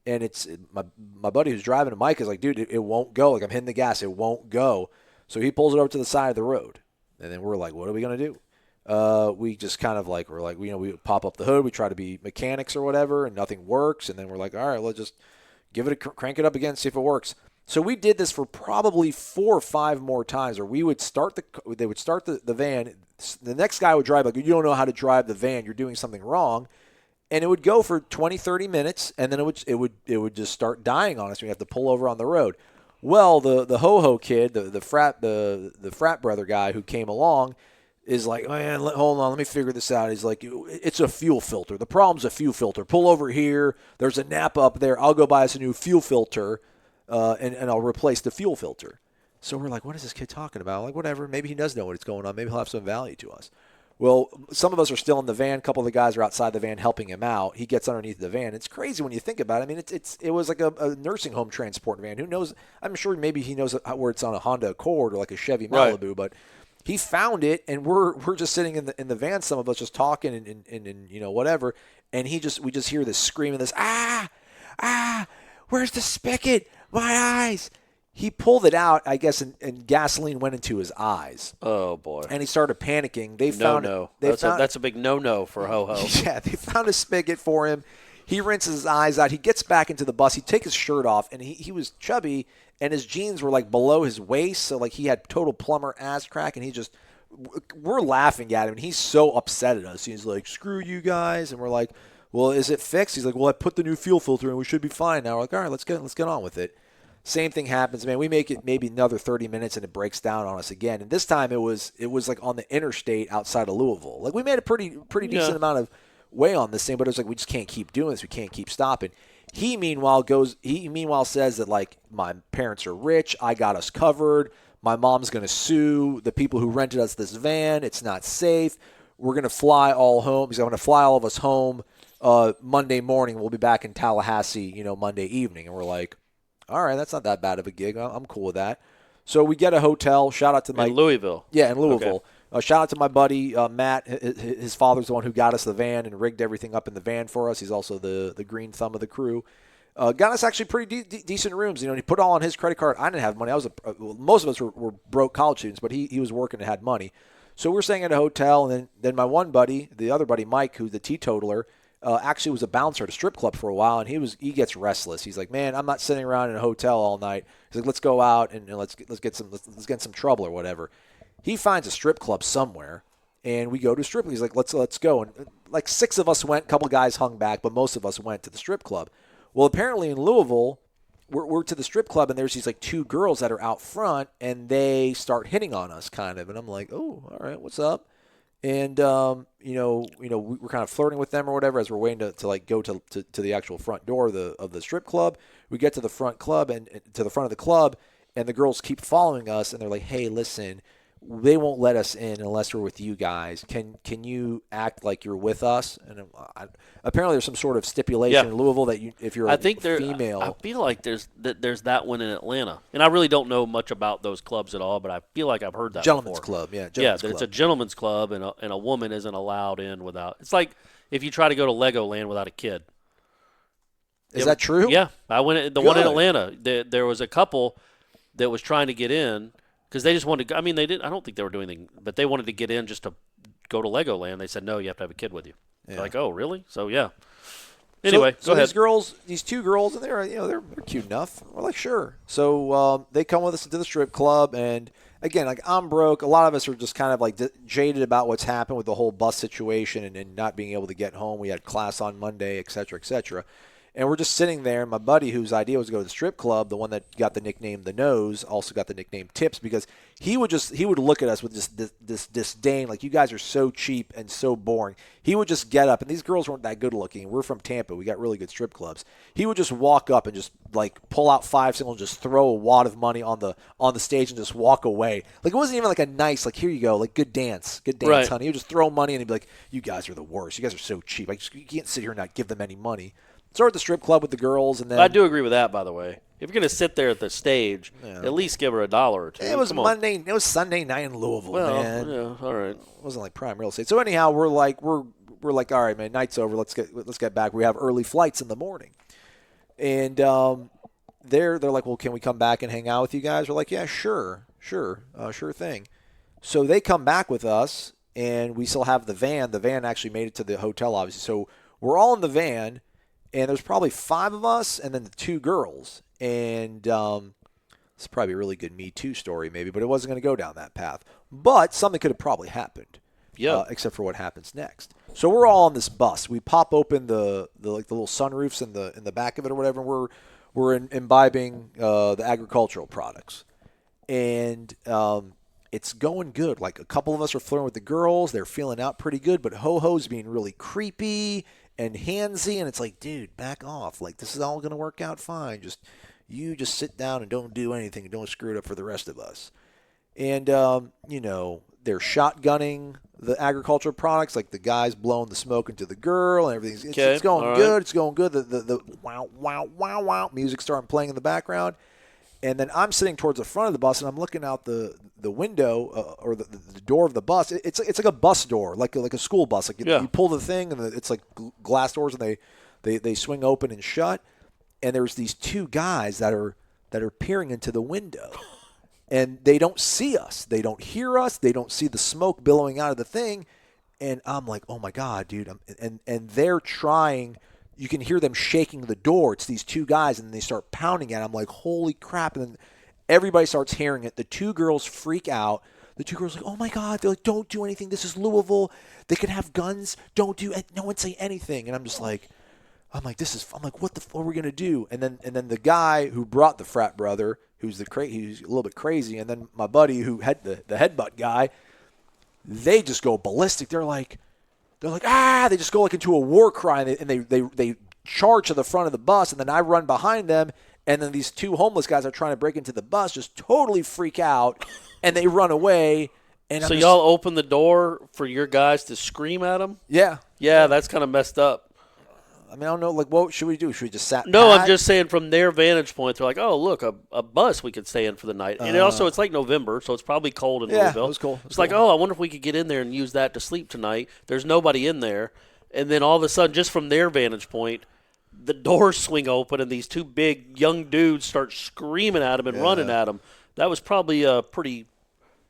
And it's my buddy who's driving, Mike, is like, dude, it won't go. Like, I'm hitting the gas. It won't go. So he pulls it over to the side of the road. And then we're like, what are we going to do? We just kind of like, we pop up the hood. We try to be mechanics or whatever, and nothing works. And then we're like, all right, let's just give it crank it up again, see if it works. So we did this for probably 4 or 5 more times, or they would start the van. The next guy would drive, like, you don't know how to drive the van. You're doing something wrong. And it would go for 20, 30 minutes, and then it would just start dying on us. We have to pull over on the road. Well, the ho-ho kid, the frat brother guy who came along, is like, man, hold on, let me figure this out. He's like, it's a fuel filter. The problem's a fuel filter. Pull over here. There's a Napa up there. I'll go buy us a new fuel filter, and I'll replace the fuel filter. So we're like, what is this kid talking about? Like, whatever. Maybe he does know what's going on. Maybe he'll have some value to us. Well, some of us are still in the van. A couple of the guys are outside the van helping him out. He gets underneath the van. It's crazy when you think about it. I mean, it was like a nursing home transport van. Who knows? I'm sure maybe he knows where it's on a Honda Accord or like a Chevy Malibu, right. But he found it, and we're just sitting in the van. Some of us just talking and whatever. And we just hear this screaming, this where's the spigot? My eyes. He pulled it out, I guess, and gasoline went into his eyes. Oh, boy. And he started panicking. That's a big no-no for Ho-Ho. Yeah, they found a spigot for him. He rinses his eyes out. He gets back into the bus. He takes his shirt off, and he was chubby, and his jeans were, like, below his waist, so, like, he had total plumber ass crack, and we're laughing at him, and he's so upset at us. He's like, screw you guys, and we're like, well, is it fixed? He's like, well, I put the new fuel filter in. We should be fine now. We're like, all right, let's get on with it. Same thing happens, man. We make it maybe another 30 minutes and it breaks down on us again. And this time it was like on the interstate outside of Louisville. Like, we made a pretty decent amount of way on this thing, but it was like, we just can't keep doing this. We can't keep stopping. He meanwhile says that, like, my parents are rich. I got us covered. My mom's going to sue the people who rented us this van. It's not safe. We're going to fly all home. He's going to fly all of us home Monday morning. We'll be back in Tallahassee, Monday evening. And we're like, all right, that's not that bad of a gig. I'm cool with that. So we get a hotel. Shout out to in Louisville. Yeah, in Louisville. Okay. Shout out to my buddy Matt. His father's the one who got us the van and rigged everything up in the van for us. He's also the green thumb of the crew. Got us actually pretty decent rooms. He put all on his credit card. I didn't have money. Most of us were broke college students, but he was working and had money. So we're staying at a hotel, and then my one buddy, the other buddy Mike, who's the teetotaler, actually was a bouncer at a strip club for a while, and he gets restless. He's like, man, I'm not sitting around in a hotel all night. He's like, let's go out and let's get in some trouble or whatever. He finds a strip club somewhere, and we go to a strip club. He's like, let's go. And like 6 of us went. A couple guys hung back, but most of us went to the strip club. Well, apparently in Louisville, we're to the strip club, and there's these like two girls that are out front, and they start hitting on us kind of. And I'm like, oh, all right, what's up? And we're kind of flirting with them or whatever as we're waiting to like go to the actual front door of the strip club. We get to the front club and to the front of the club, and the girls keep following us, and they're like, hey, listen, they won't let us in unless we're with you guys. Can you act like you're with us? And apparently there's some sort of stipulation in Louisville that if you're female. I feel like there's that one in Atlanta. And I really don't know much about those clubs at all, but I feel like I've heard that Gentlemen's before. Club, It's a gentleman's club, and a woman isn't allowed in without – it's like if you try to go to Legoland without a kid. Is that true? Yeah. I went one in Atlanta. There was a couple that was trying to get in – because they just wanted to – I mean, they didn't – I don't think they were doing anything, but they wanted to get in just to go to Legoland. They said, no, you have to have a kid with you. Yeah. Like, oh, really? So, yeah. Anyway, so go ahead. These two girls, and they're cute enough. We're like, sure. So they come with us to the strip club, and again, like I'm broke. A lot of us are just kind of like jaded about what's happened with the whole bus situation and not being able to get home. We had class on Monday, et cetera, et cetera. And we're just sitting there, and my buddy, whose idea was to go to the strip club, the one that got the nickname The Nose, also got the nickname Tips, because he would look at us with this disdain, like, you guys are so cheap and so boring. He would just get up, and these girls weren't that good looking. We're from Tampa. We got really good strip clubs. He would just walk up and just, like, pull out 5 singles and just throw a wad of money on the stage and just walk away. Like, it wasn't even like a nice, like, here you go, like, good dance, right, honey. He would just throw money, and he'd be like, you guys are the worst. You guys are so cheap. You can't sit here and not give them any money. So we're at the strip club with the girls, and then I do agree with that. By the way, if you're going to sit there at the stage, at least give her $1 or $2. It was Monday. It was Sunday night in Louisville, man. Yeah, all right. It wasn't like prime real estate. So anyhow, we're like, all right, man. Night's over. Let's get back. We have early flights in the morning, and they're like, well, can we come back and hang out with you guys? We're like, yeah, sure thing. So they come back with us, and we still have the van. The van actually made it to the hotel, obviously. So we're all in the van. And there's probably 5 of us and then the 2 girls. And it's probably a really good Me Too story maybe, but it wasn't going to go down that path. But something could have probably happened, except for what happens next. So we're all on this bus. We pop open the little sunroofs in the back of it or whatever, and we're imbibing the agricultural products. And it's going good. Like, a couple of us are flirting with the girls. They're feeling out pretty good, but Ho-Ho's being really creepy and handsy, and it's like, dude, back off. Like, this is all going to work out fine. You just sit down and don't do anything and don't screw it up for the rest of us. And, they're shotgunning the agricultural products, like the guy's blowing the smoke into the girl and everything. It's going good. Right. It's going good. The wow, wow, wow, wow music starting playing in the background. And then I'm sitting towards the front of the bus, and I'm looking out the window or the door of the bus. It's like a bus door, like a school bus. Like you pull the thing, and it's like glass doors, and they swing open and shut. And there's these 2 guys that are peering into the window, and they don't see us, they don't hear us, they don't see the smoke billowing out of the thing. And I'm like, oh my God, dude! And they're trying. You can hear them shaking the door. It's these 2 guys, and they start pounding it. I'm like, holy crap. And then everybody starts hearing it. The 2 girls freak out. The 2 girls are like, oh, my God. They're like, don't do anything. This is Louisville. They can have guns. Don't do – no one say anything. And I'm just like – I'm like, what the fuck are we going to do? And then the guy who brought the frat brother, who's a little bit crazy, and then my buddy who had the headbutt guy, they just go ballistic. They're like, they just go like into a war cry, and they charge to the front of the bus, and then I run behind them, and then these 2 homeless guys are trying to break into the bus, just totally freak out, and they run away. And so y'all open the door for your guys to scream at them? Yeah. Yeah, that's kind of messed up. I mean, I don't know, like, what should we do? Should we just sat No, pat? I'm just saying from their vantage point, they're like, oh, look, a bus we could stay in for the night. And also, it's like November, so it's probably cold in Louisville. Yeah, it was cool. It's like, oh, I wonder if we could get in there and use that to sleep tonight. There's nobody in there. And then all of a sudden, just from their vantage point, the doors swing open, and these 2 big young dudes start screaming at them and running at them. That was probably pretty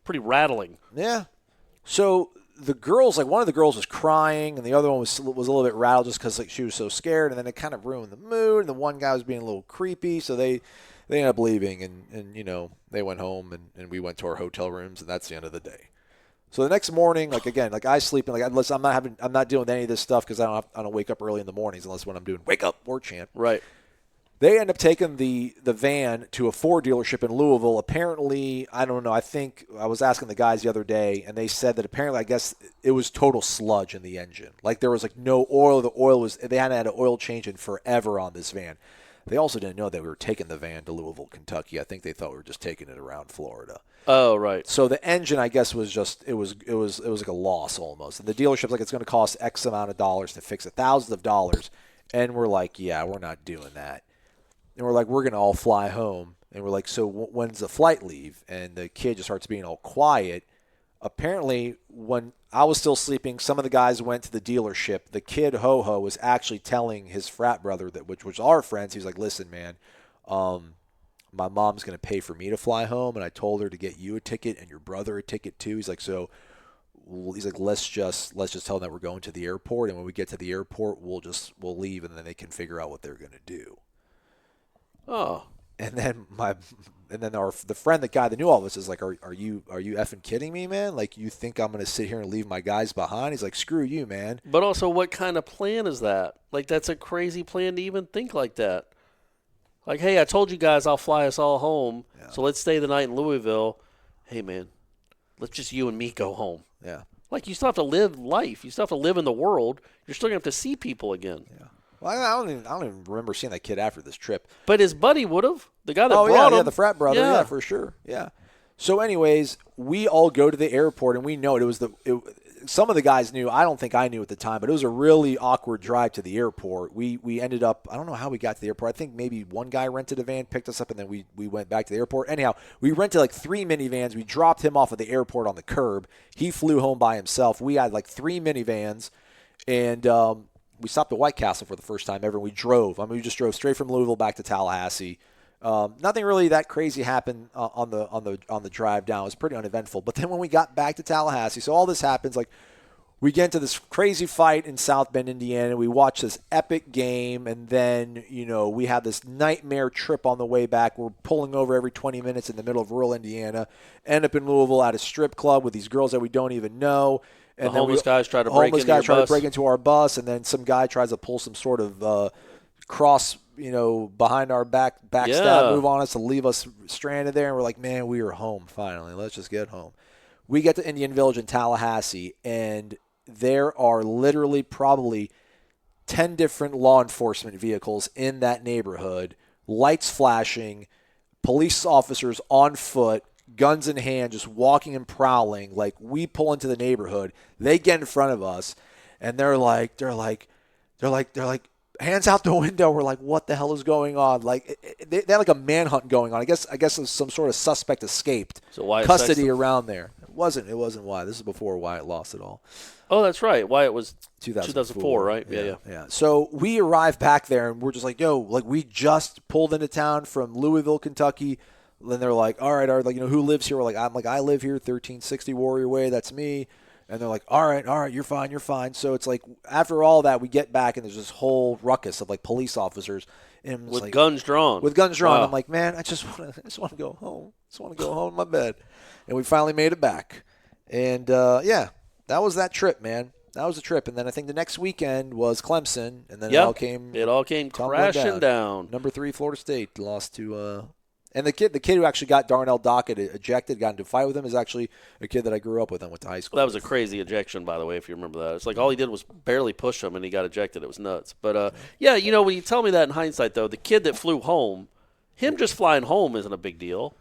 rattling. Yeah. So the girls, like, one of the girls was crying, and the other one was a little bit rattled just because, like, she was so scared, and then it kind of ruined the mood, and the one guy was being a little creepy, so they ended up leaving, and they went home, and we went to our hotel rooms, and that's the end of the day. So the next morning, like, again, like, I sleep, and, like, I'm not dealing with any of this stuff because I don't wake up early in the mornings unless when I'm doing Wake Up War Chant. Right. They end up taking the van to a Ford dealership in Louisville. Apparently, I don't know. I think I was asking the guys the other day, and they said that apparently, I guess it was total sludge in the engine. Like there was like no oil. The oil was they hadn't had an oil change in forever on this van. They also didn't know that we were taking the van to Louisville, Kentucky. I think they thought we were just taking it around Florida. Oh, right. So the engine, I guess, was just it was like a loss almost. And the dealership's like it's going to cost X amount of dollars to fix it, thousands of dollars. And we're like, yeah, we're not doing that. And we're like, we're going to all fly home. And we're like, so when's the flight leave? And the kid just starts being all quiet. Apparently, when I was still sleeping, some of the guys went to the dealership. The kid, Ho-Ho, was actually telling his frat brother, which was our friends, he was like, listen, man, my mom's going to pay for me to fly home, and I told her to get you a ticket and your brother a ticket too. He's like, let's just tell them that we're going to the airport, and when we get to the airport, we'll leave, and then they can figure out what they're going to do. Oh. And then the friend, the guy that knew all this, is like, are you effing kidding me, man? Like, you think I'm going to sit here and leave my guys behind? He's like, screw you, man. But also, what kind of plan is that? Like, that's a crazy plan to even think like that. Like, hey, I told you guys I'll fly us all home, so let's stay the night in Louisville. Hey, man, let's just you and me go home. Yeah. Like, you still have to live life. You still have to live in the world. You're still going to have to see people again. Yeah. Well, I don't even remember seeing that kid after this trip. But his buddy would have. The guy that brought him. Yeah, the frat brother. Yeah, for sure. Yeah. So, anyways, we all go to the airport, and we know it was some of the guys knew. I don't think I knew at the time, but it was a really awkward drive to the airport. We ended up, I don't know how we got to the airport. I think maybe one guy rented a van, picked us up, and then we went back to the airport. Anyhow, we rented like 3 minivans. We dropped him off at the airport on the curb. He flew home by himself. We had like 3 minivans, and we stopped at White Castle for the first time ever. And we drove. I mean, we just drove straight from Louisville back to Tallahassee. Nothing really that crazy happened on the drive down. It was pretty uneventful. But then when we got back to Tallahassee, so all this happens, like we get into this crazy fight in South Bend, Indiana. We watch this epic game, and then we have this nightmare trip on the way back. We're pulling over every 20 minutes in the middle of rural Indiana. End up in Louisville at a strip club with these girls that we don't even know. And the homeless guys try to break into our bus, and then some guy tries to pull some sort of cross, behind our backstab move on us to leave us stranded there. And we're like, man, we are home finally. Let's just get home. We get to Indian Village in Tallahassee, and there are literally probably 10 different law enforcement vehicles in that neighborhood, lights flashing, police officers on foot, guns in hand, just walking and prowling. Like, we pull into the neighborhood, they get in front of us, and they're like, hands out the window. We're like, what the hell is going on? Like, they had like a manhunt going on. I guess some sort of suspect escaped. So Wyatt custody around there. It wasn't Wyatt. This is before Wyatt lost it all. Oh, that's right. Wyatt was 2004, right? Yeah. So we arrived back there, and we're just like, yo, like, we just pulled into town from Louisville, Kentucky. Then they're like, all right, like, who lives here? We're like, I live here, 1360 Warrior Way. That's me. And they're like, all right, you're fine. So it's like, after all that, we get back, and there's this whole ruckus of like police officers and with guns drawn. Wow. I'm like, man, I just want to go home. I just want to go home in my bed. And we finally made it back. And that was that trip, man. That was the trip. And then I think the next weekend was Clemson, and then it all came crashing down. Number 3 Florida State lost to. And the kid who actually got Darnell Dockett ejected, got into a fight with him, is actually a kid that I grew up with and went to high school. That was a crazy ejection, by the way, if you remember that. It's like all he did was barely push him, and he got ejected. It was nuts. But, when you tell me that in hindsight, though, the kid that flew home, him just flying home isn't a big deal.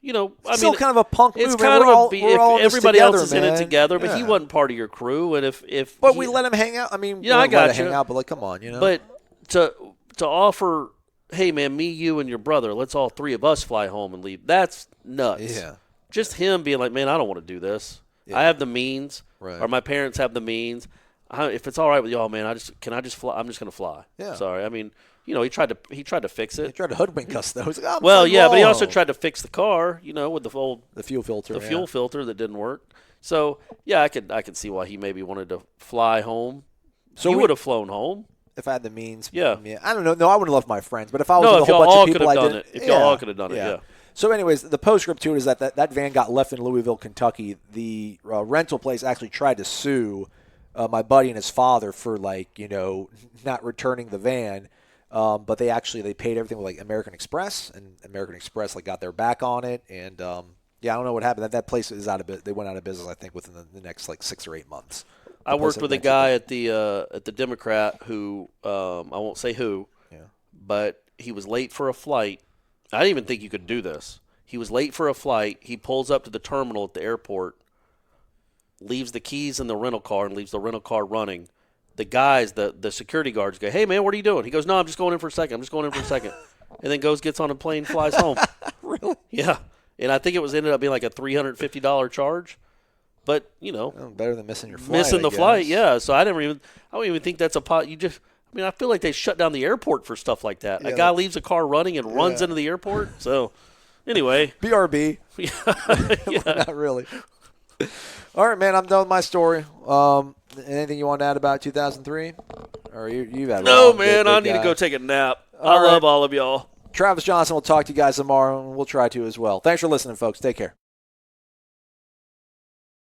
Still kind of a punk move. It's kind of if everybody else is in it together, but he wasn't part of your crew. And but we let him hang out. I mean, I got you. Hang out, but like, come on, But to offer, hey man, me, you, and your brother, let's all 3 of us fly home and leave. That's nuts. Yeah. Just him being like, man, I don't want to do this. Yeah. I have the means, right. Or my parents have the means. If it's all right with y'all, man, can I just fly? I'm just gonna fly. Yeah. Sorry. I mean, he tried to fix it. He tried to hoodwink us though. Like, but he also tried to fix the car, with the fuel filter. Fuel filter that didn't work. So I could see why he maybe wanted to fly home. So he would have flown home. If I had the means. Yeah. I don't know. No, I wouldn't love my friends. But if I was with a whole bunch of people, I did. If y'all all could have done it, yeah. So anyways, the postscript to it is that van got left in Louisville, Kentucky. The rental place actually tried to sue my buddy and his father for, not returning the van. But they paid everything with like American Express, and American Express like got their back on it. And I don't know what happened. That place is out of business. They went out of business, I think, within the next like 6 or 8 months. I worked with a guy at the Democrat who I won't say who, but he was late for a flight. I didn't even think you could do this. He was late for a flight. He pulls up to the terminal at the airport, leaves the keys in the rental car, and leaves the rental car running. The guys, the security guards go, "Hey, man, what are you doing?" He goes, "No, I'm just going in for a second. And then gets on a plane, flies home. Really? Yeah. And I think it ended up being like a $350 charge. But, better than missing your flight. Missing the flight, yeah. So I don't even think that's a pot. I feel like they shut down the airport for stuff like that. Yeah, a guy leaves a car running and runs into the airport. So, anyway. BRB. Yeah. Not really. All right, man, I'm done with my story. Anything you want to add about 2003? Or you've had No, man, I need to go take a nap. I love all of y'all. Travis Johnson will talk to you guys tomorrow, and we'll try to as well. Thanks for listening, folks. Take care.